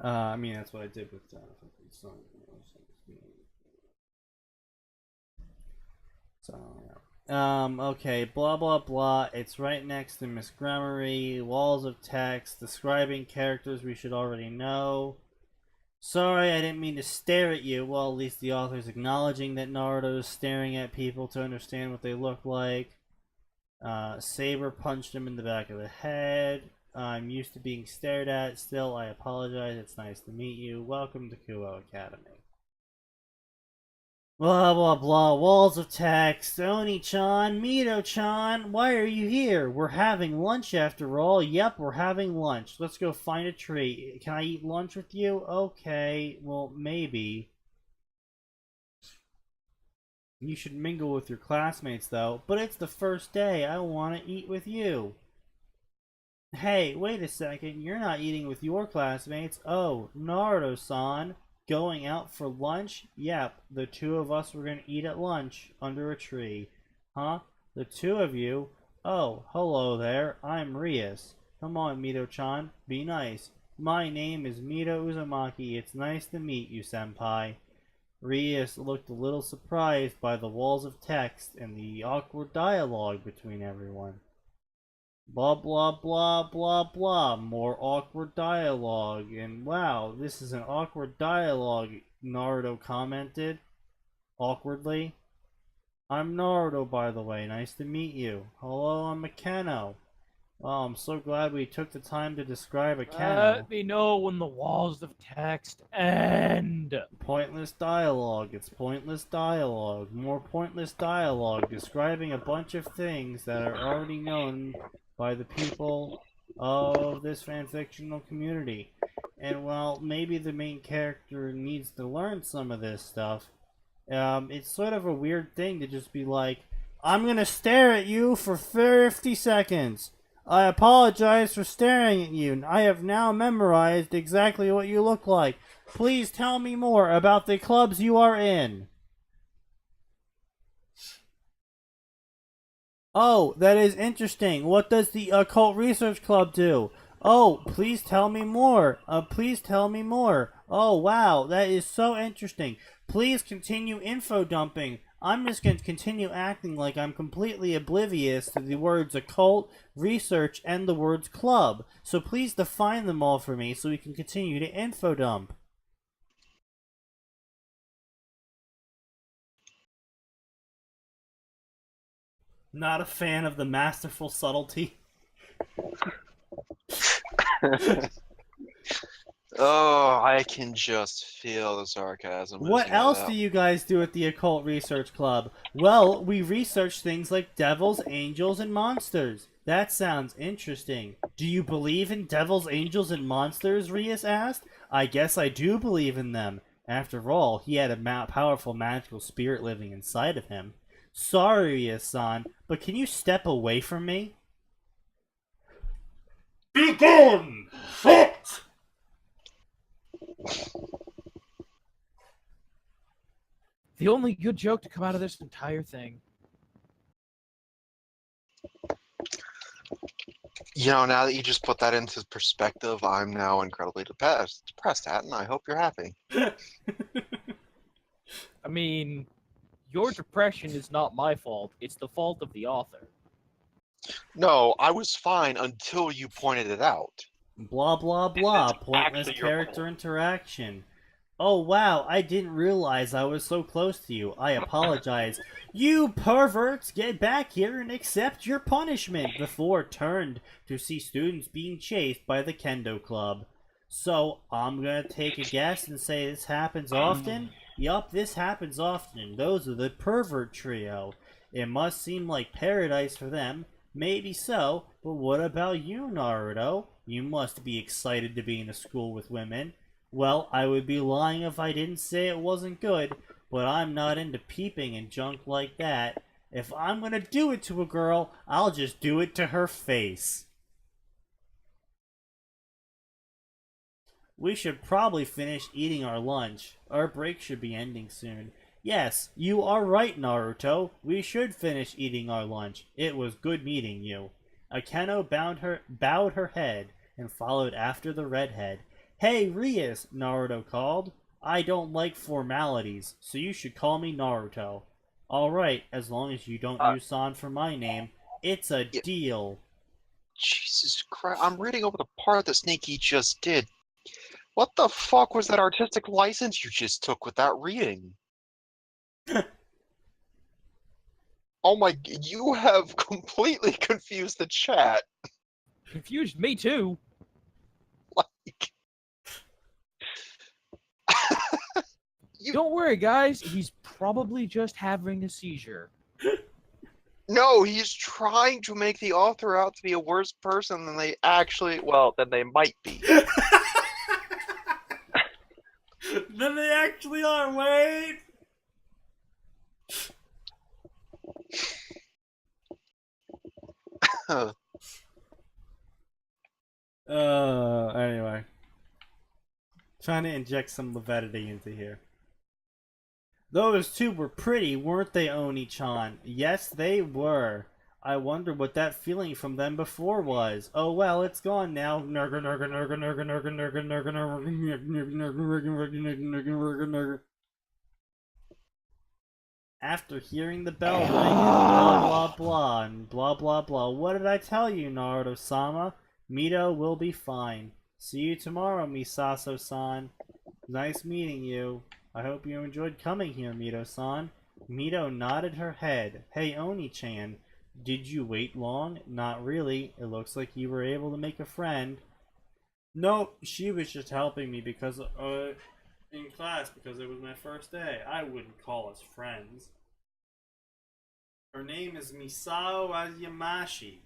that's what I did with okay, blah blah blah. It's right next to Miss Grammary. Walls of text describing characters we should already know. Sorry, I didn't mean to stare at you. Well, at least the author's acknowledging that Naruto is staring at people to understand what they look like. Saber punched him in the back of the head. I'm used to being stared at. Still, I apologize. It's nice to meet you. Welcome to Kuo Academy. Blah blah blah, walls of text, Oni-chan, Mito-chan, why are you here? We're having lunch after all. Yep, we're having lunch. Let's go find a tree. Can I eat lunch with you? Okay, well, maybe. You should mingle with your classmates, though. But it's the first day. I want to eat with you. Hey, wait a second. You're not eating with your classmates. Oh, Naruto-san. Going out for lunch? Yep, the two of us were going to eat at lunch under a tree. Huh? The two of you? Oh, hello there. I'm Rias. Come on, Mito-chan. Be nice. My name is Mito Uzumaki. It's nice to meet you, senpai. Rias looked a little surprised by the walls of text and the awkward dialogue between everyone. Blah blah blah blah blah, more awkward dialogue, and wow, this is an awkward dialogue, Naruto commented, awkwardly. I'm Naruto, by the way, nice to meet you. Hello, I'm Akeno. Oh, I'm so glad we took the time to describe Akeno. Let me know when the walls of text end. Pointless dialogue, it's pointless dialogue, more pointless dialogue, describing a bunch of things that are already known by the people of this fanfictional community. And while maybe the main character needs to learn some of this stuff, it's sort of a weird thing to just be like, I'm gonna stare at you for 50 seconds. I apologize for staring at you. I have now memorized exactly what you look like. Please tell me more about the clubs you are in. Oh, that is interesting. What does the Occult Research Club do? Oh, please tell me more. Please tell me more. Oh, wow, that is so interesting. Please continue info dumping. I'm just going to continue acting like I'm completely oblivious to the words occult, research, and the words club. So please define them all for me so we can continue to info dump. Not a fan of the masterful subtlety. Oh, I can just feel the sarcasm. What else do you guys do at the Occult Research Club? Well, we research things like devils, angels, and monsters. That sounds interesting. Do you believe in devils, angels, and monsters? Rias asked. I guess I do believe in them. After all, he had a powerful magical spirit living inside of him. Sorry, Rias-san, but can you step away from me? Be gone! Foot! The only good joke to come out of this entire thing. You know, now that you just put that into perspective, I'm now incredibly depressed, Atin. I hope you're happy. I mean, your depression is not my fault. It's the fault of the author. No, I was fine until you pointed it out. Blah blah blah. It's Pointless actually your character fault. interaction. Oh wow, I didn't realize I was so close to you. I apologize. You perverts, get back here and accept your punishment. The four turned to see students being chased by the Kendo Club. So, I'm gonna take a guess and say this happens often? Yup, this happens often. Those are the pervert trio. It must seem like paradise for them. Maybe so, but what about you, Naruto? You must be excited to be in a school with women. Well, I would be lying if I didn't say it wasn't good, but I'm not into peeping and junk like that. If I'm gonna do it to a girl, I'll just do it to her face. We should probably finish eating our lunch. Our break should be ending soon. Yes, you are right, Naruto. We should finish eating our lunch. It was good meeting you. Akeno bowed her head and followed after the redhead. Hey, Rias, Naruto called. I don't like formalities, so you should call me Naruto. Alright, as long as you don't use San for my name. It's a deal. Jesus Christ, I'm reading over the part that Sneaky just did. What the fuck was that artistic license you just took with that reading? Oh my, you have completely confused the chat. Confused me too. Like... Don't worry, guys. He's probably just having a seizure. No, he's trying to make the author out to be a worse person than they actually, well, than they might be. Then they actually are, wait! Anyway. Trying to inject some levity into here. Those two were pretty, weren't they, Oni-chan? Yes, they were. I wonder what that feeling from them before was. Oh well, it's gone now. After hearing the bell ring and blah blah blah and blah blah blah. What did I tell you, Naruto-sama? Mito will be fine. See you tomorrow, Misato-san. Nice meeting you. I hope you enjoyed coming here, Mito-san. Mito nodded her head. Hey, Oni-chan. Did you wait long? Not really. It looks like you were able to make a friend. No, she was just helping me because, in class because it was my first day. I wouldn't call us friends. Her name is Misao Azuyamashi.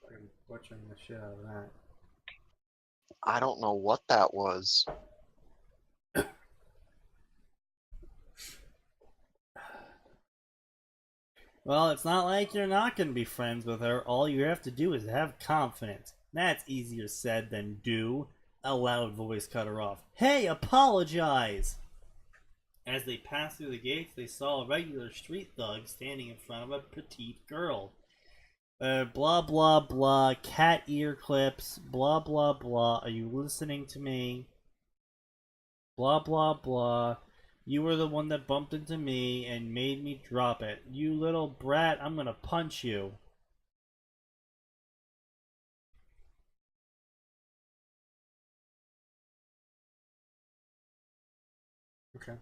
I'm butchering the shit out of that. I don't know what that was. Well, it's not like you're not going to be friends with her. All you have to do is have confidence. That's easier said than do. A loud voice cut her off. Hey, apologize! As they passed through the gates, they saw a regular street thug standing in front of a petite girl. Blah blah blah, cat ear clips, blah blah blah. Are you listening to me? Blah blah blah. You were the one that bumped into me and made me drop it. You little brat, I'm gonna punch you. Okay.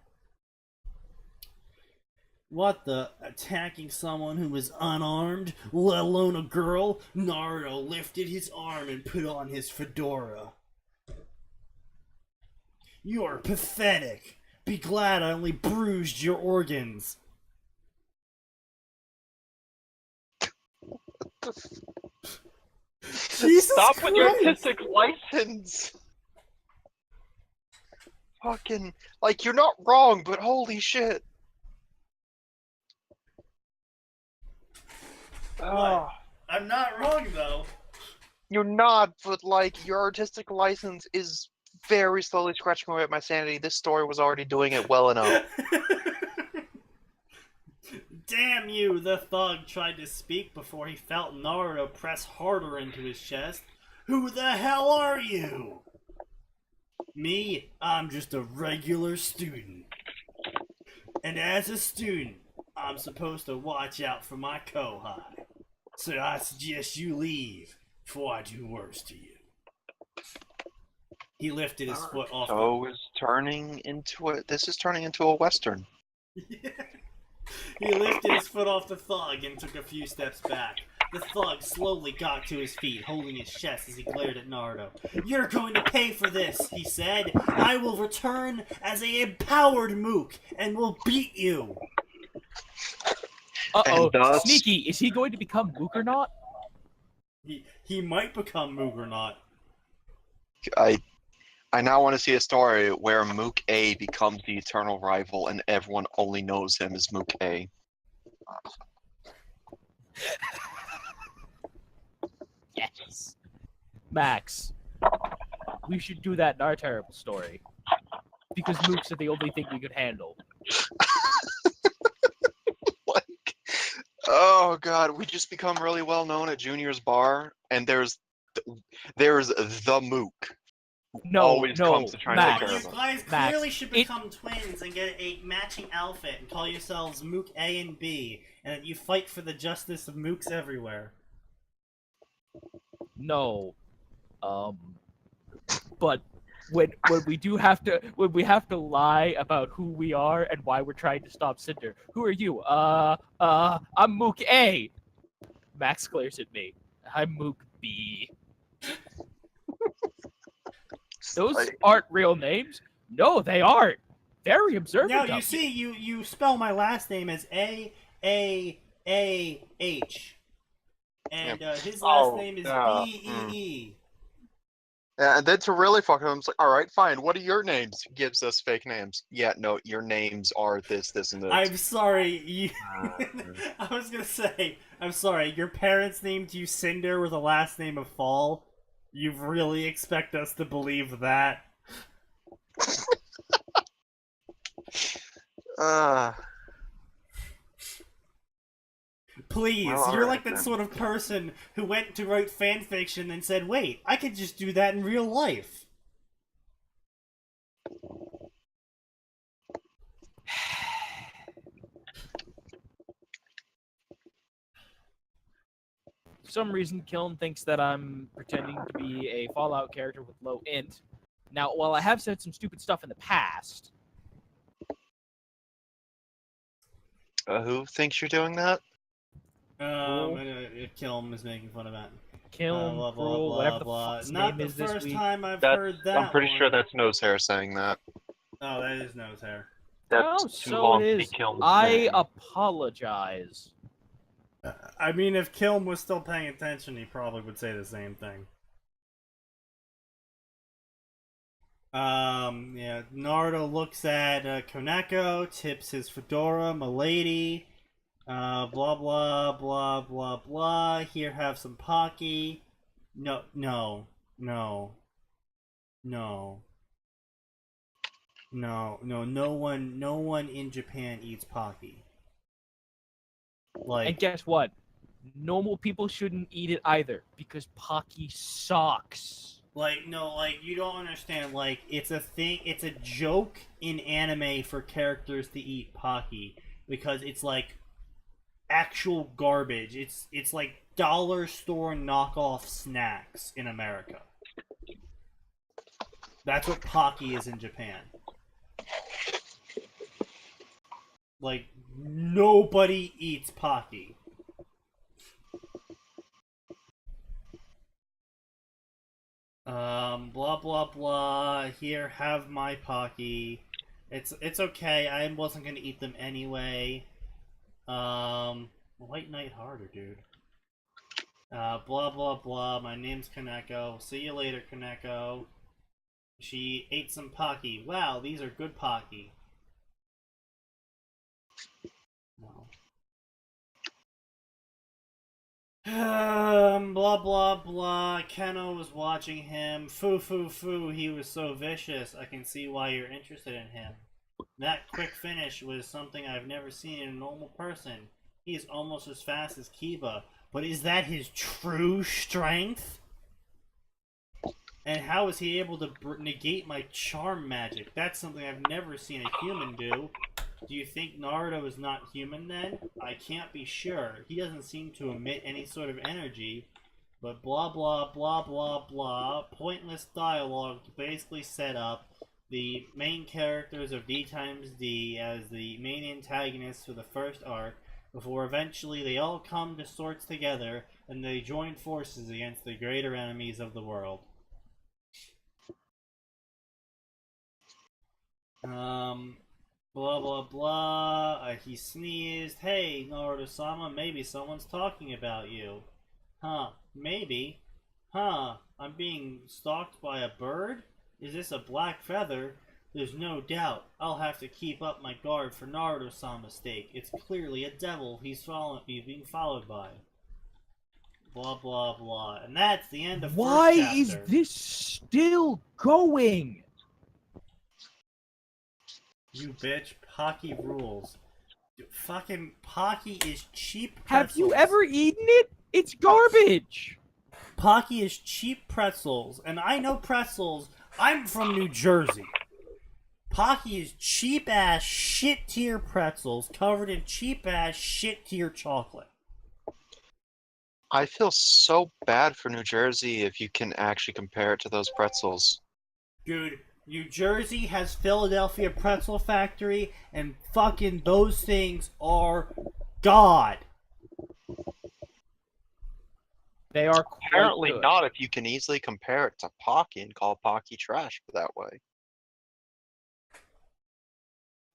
What the? Attacking someone who was unarmed, let alone a girl? Naruto lifted his arm and put on his fedora. You are pathetic. Be glad I only bruised your organs. Jesus Stop Christ. with your artistic license! Fucking, like, you're not wrong, but holy shit. What? I'm not wrong, though. You're not, but like, your artistic license is very slowly scratching away at my sanity. This story was already doing it well enough. Damn you, the thug tried to speak before he felt Naruto press harder into his chest. Who the hell are you? Me, I'm just a regular student. And as a student, I'm supposed to watch out for my kohai. So I suggest you leave before I do worse to you. He lifted his foot off This is turning into a western. He lifted his foot off the thug and took a few steps back. The thug slowly got to his feet, holding his chest as he glared at Naruto. You're going to pay for this, he said. I will return as a empowered mook and will beat you. Uh-oh, thus- Sneaky, is he going to become Mook or not? He might become mook or not. I now want to see a story where Mook A becomes the eternal rival and everyone only knows him as Mook A. Yes. Max, we should do that in our terrible story. Because Mooks are the only thing we could handle. Like, oh god, we just become really well known at Junior's bar, and there's the Mook. No, Always no, comes to try and take Max. care You of him. guys Max, clearly should become twins and get a matching outfit and call yourselves Mook A and B, and that you fight for the justice of mooks everywhere. No. But when we do have to lie about who we are and why we're trying to stop Cinder. Who are you? I'm Mook A. Max glares at me. I'm Mook B. Those aren't real names. No, they aren't. Very observant. Now of you see, you spell my last name as A-A-A-H, and his last name is B-E-E. Yeah, and then to really fuck him, it's like, all right, fine. What are your names? Gives us fake names. Yeah, no, your names are this, this, and this. I'm sorry. You... I was gonna say, I'm sorry. Your parents named you Cinder with a last name of Fall. You really expect us to believe that? Please, Well, you're alright like that then. sort of person who went to write fanfiction and said, wait, I could just do that in real life. For some reason, Kiln thinks that I'm pretending to be a Fallout character with low int. Now, while I have said some stupid stuff in the past, Who thinks you're doing that? Kilm is making fun of that. Kiln, Blah, blah, Cruel, blah, whatever the blah. fuck's Not name the is this first week. time I've heard that. I'm pretty one. sure that's Nosehair saying that. Oh, that is nose hair. Oh, so it is. I apologize. I mean, if Kilm was still paying attention, he probably would say the same thing. Yeah, Naruto looks at Koneko, tips his fedora, Milady. Blah blah blah blah blah. Here, have some Pocky. No, no, no, no, no, no. No one in Japan eats Pocky. Like, And guess what? Normal people shouldn't eat it either because Pocky sucks. no, you don't understand. Like, it's a thing. It's a joke in anime for characters to eat Pocky because it's like actual garbage. It's like dollar store knockoff snacks in America. That's what Pocky is in Japan. Like, nobody eats Pocky. Blah blah blah. Here, have my Pocky. It's okay. I wasn't gonna eat them anyway. White Knight harder, dude. Blah blah blah. My name's Kaneko. See you later, Kaneko. She ate some Pocky. Wow, these are good Pocky. No. Blah blah blah. Keno was watching him. Foo foo foo. He was so vicious. I can see why you're interested in him. That quick finish was something I've never seen in a normal person. He is almost as fast as Kiba, but is that his true strength? And how is he able to negate my charm magic? That's something I've never seen a human do. Do you think Naruto is not human then? I can't be sure. He doesn't seem to emit any sort of energy, but blah blah blah blah blah. Pointless dialogue to basically set up the main characters of D times D as the main antagonists for the first arc, before eventually they all come to sorts together and they join forces against the greater enemies of the world. Blah blah blah. He sneezed. Hey, Naruto-sama, maybe someone's talking about you. Huh, maybe. Huh, I'm being stalked by a bird? Is this a black feather? There's no doubt. I'll have to keep up my guard for Naruto-sama's sake. It's clearly a devil he's being followed by. Blah blah blah. And that's the end of Why first is chapter. this still going? You bitch, Pocky rules. Dude, fucking Pocky is cheap Have pretzels. you ever eaten it? It's garbage. Pocky is cheap pretzels, and I know pretzels. I'm from New Jersey. Pocky is cheap ass shit tier pretzels covered in cheap ass shit tier chocolate. I feel so bad for New Jersey if you can actually compare it to those pretzels. Dude, New Jersey has Philadelphia Pretzel Factory, and fucking those things are God. They are quite Apparently good. not if you can easily compare it to Pocky and call Pocky trash that way.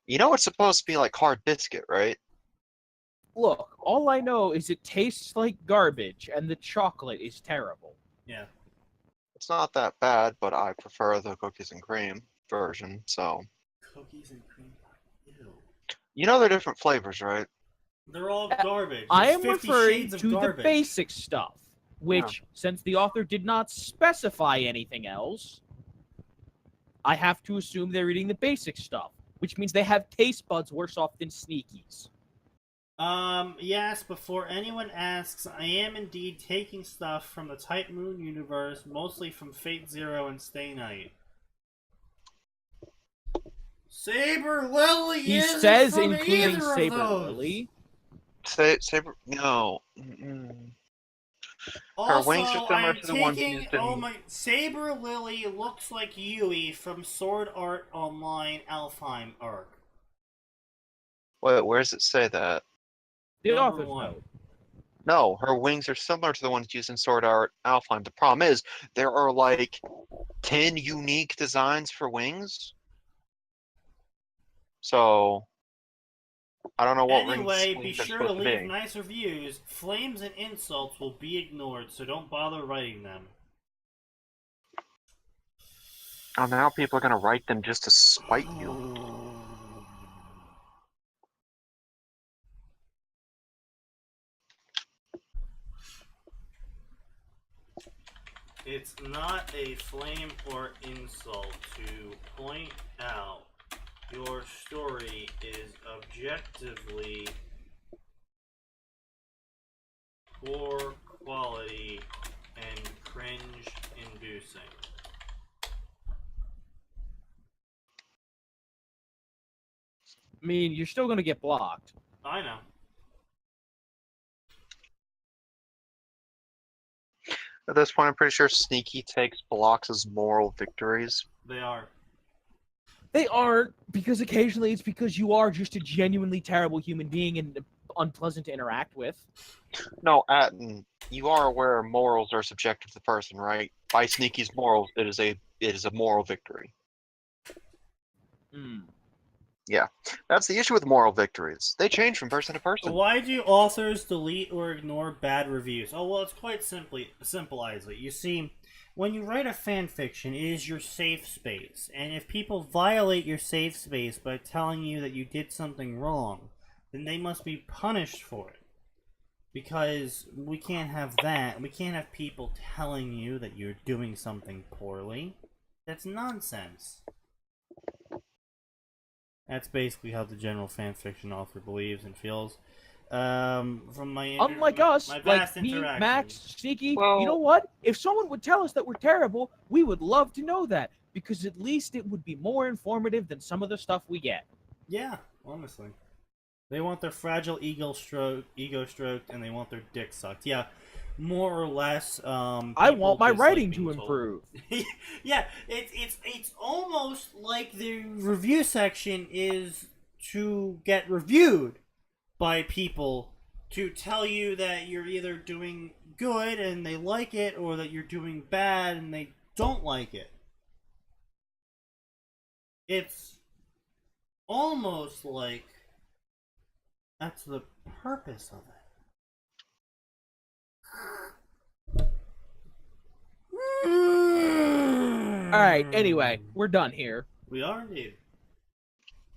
You know it's supposed to be like hard biscuit, right? Look, all I know is it tastes like garbage, and the chocolate is terrible. Yeah. It's not that bad, but I prefer the cookies and cream version, so. Cookies and cream pie. Ew. You know they're different flavors, right? They're all garbage. I There's am 50 referring shades of to the garbage. basic stuff, which, since the author did not specify anything else, I have to assume they're eating the basic stuff, which means they have taste buds worse off than Sneakies. Yes, before anyone asks, I am indeed taking stuff from the Type Moon universe, mostly from Fate Zero and Stay Night. Saber Lily He isn't says, from including either of Saber those. Lily. Saber, no. Mm-mm. Her Also, wings are similar I'm to the ones taking. used in. Oh my! Saber Lily looks like Yui from Sword Art Online Alfheim arc. Wait, where does it say that? The Number author's one. note. No, her wings are similar to the ones used in Sword Art Alfheim. The problem is, there are like 10 unique designs for wings. So, I don't know what Anyway, be wings are sure to supposed to leave be. nice reviews. Flames and insults will be ignored, so don't bother writing them. Oh, now people are gonna write them just to spite you. It's not a flame or insult to point out your story is objectively poor quality and cringe-inducing. I mean, you're still gonna get blocked. I know. At this point, I'm pretty sure Sneaky takes blocks as moral victories. They are. They aren't, because occasionally it's because you are just a genuinely terrible human being and unpleasant to interact with. No, Atin, you are aware morals are subjective to the person, right? By Sneaky's morals, it is a moral victory. Hmm. Yeah, that's the issue with moral victories. They change from person to person. Why do authors delete or ignore bad reviews? Oh, well, it's quite simple, Isaac. You see, when you write a fan fiction, it is your safe space. And if people violate your safe space by telling you that you did something wrong, then they must be punished for it. Because we can't have that. We can't have people telling you that you're doing something poorly. That's nonsense. That's basically how the general fanfiction author believes and feels. From my Unlike us, my like vast me, interaction. Max, Sneaky, Well- you know what? If someone would tell us that we're terrible, we would love to know that, because at least it would be more informative than some of the stuff we get. Yeah, honestly. They want their fragile ego stroked, and they want their dick sucked. Yeah, more or less. I want my writing to improve. Yeah, it's almost like the review section is to get reviewed by people to tell you that you're either doing good and they like it, or that you're doing bad and they don't like it. It's almost like that's the purpose of it. Alright, anyway, we're done here. We are indeed.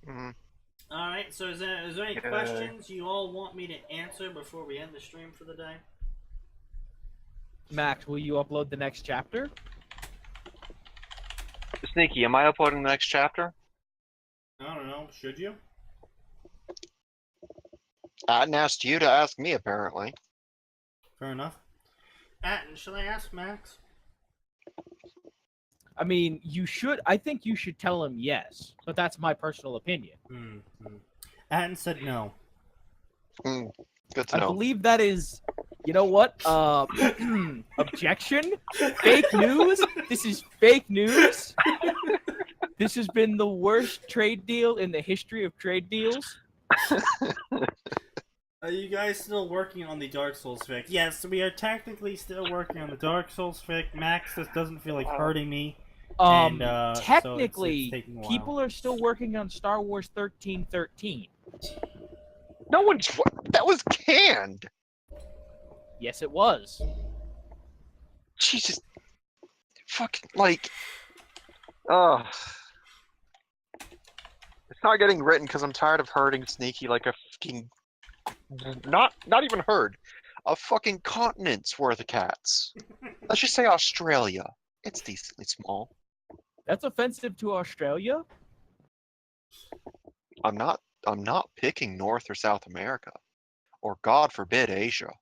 Mhm. Alright, so is there any Yeah. questions you all want me to answer before we end the stream for the day? Max, will you upload the next chapter? Sneaky, am I uploading the next chapter? I don't know, should you? Atin asked you to ask me, apparently. Fair enough. Atin, shall I ask Max? I mean, I think you should tell him yes, but that's my personal opinion. Atin said no. Good to I know. believe that is, you know what? Objection? Fake news? This is fake news? This has been the worst trade deal in the history of trade deals? Are you guys still working on the Dark Souls fic? Yes, we are technically still working on the Dark Souls fic. Max just doesn't feel like hurting me. And, so Technically, it's taking a while. people are still working on Star Wars 1313. No one's. That was canned! Yes, it was. Jesus. Fucking, like. Ugh. It's not getting written because I'm tired of hurting Sneaky like a fucking. Not even herd. A fucking continent's worth of cats. Let's just say Australia. It's decently small. That's offensive to Australia? I'm not picking North or South America. Or God forbid Asia.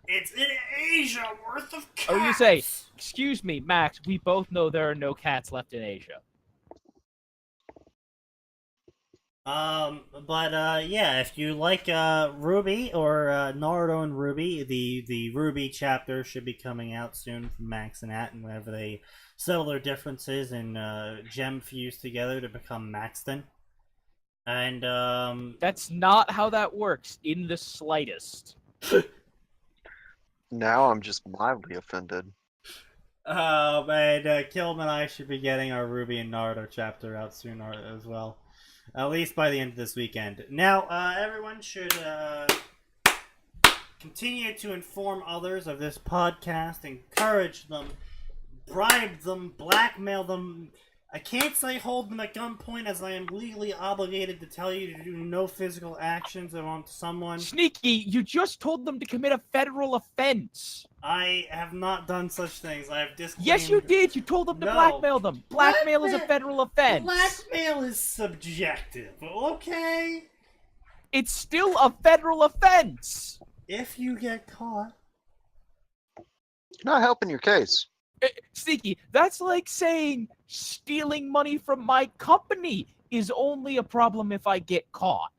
It's in Asia worth of cats! Oh, you say, excuse me, Max, we both know there are no cats left in Asia. Yeah, if you like Ruby or Naruto and Ruby, the Ruby chapter should be coming out soon from Max and Atin whenever they settle their differences and gem fuse together to become Maxton. And That's not how that works in the slightest. Now I'm just mildly offended. Kilm and I should be getting our Ruby and Naruto chapter out soon as well. At least by the end of this weekend. Now, everyone should continue to inform others of this podcast, encourage them, bribe them, blackmail them, I can't say hold them at gunpoint as I am legally obligated to tell you to do no physical actions on someone. Sneaky, you just told them to commit a federal offense. I have not done such things. I have disclaimed... Yes, you did. You told them to No. blackmail them. Blackmail is a federal offense. Blackmail is subjective, okay? It's still a federal offense. If you get caught... You're not helping your case. Sneaky, that's like saying stealing money from my company is only a problem if I get caught.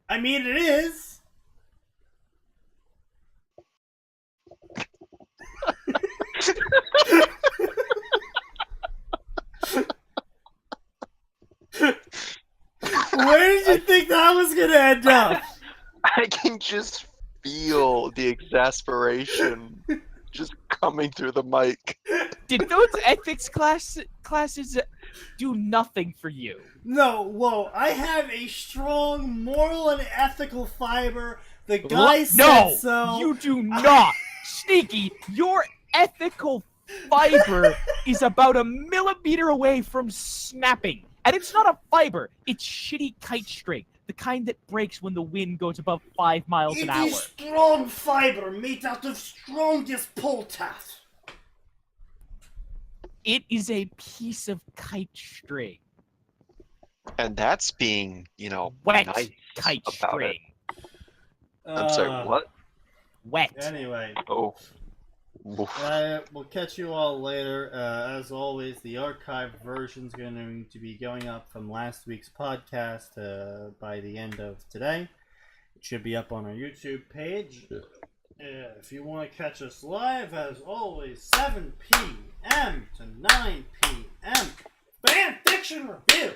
I mean, it is. Where did you think that was gonna end up? I can just feel the exasperation just coming through the mic. Did those ethics classes do nothing for you? No, whoa, I have a strong moral and ethical fiber. The guy said so. No, you do not. Sneaky, your ethical fiber is about a millimeter away from snapping. And it's not a fiber, it's shitty kite string. The kind that breaks when the wind goes above 5 miles an hour. It is strong fiber made out of strongest pole taft. It is a piece of kite string. And that's being, you know, Wet nice kite about string. it. I'm sorry, what? Wet. Anyway, Oh. we'll catch you all later. As always, the archived version is going to be going up from last week's podcast by the end of today. It should be up on our YouTube page. If you want to catch us live, as always, 7 p.m. to 9 p.m. Fanfiction review.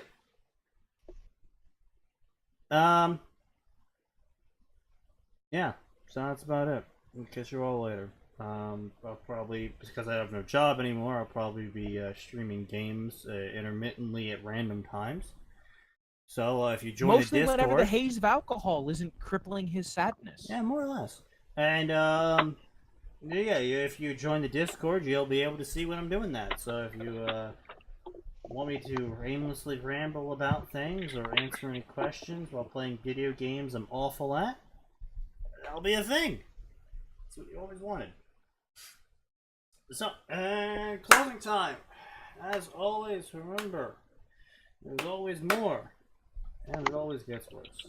Yeah, so that's about it. We'll catch you all later. I'll probably, because I have no job anymore, I'll probably be streaming games intermittently at random times. So if you join Mostly the Discord, whenever the haze of alcohol isn't crippling his sadness. yeah, more or less. And yeah, if you join the Discord, you'll be able to see when I'm doing that. So if you want me to aimlessly ramble about things or answer any questions while playing video games I'm awful at, that'll be a thing. That's what you always wanted. So, and closing time. As always, remember, there's always more, and it always gets worse.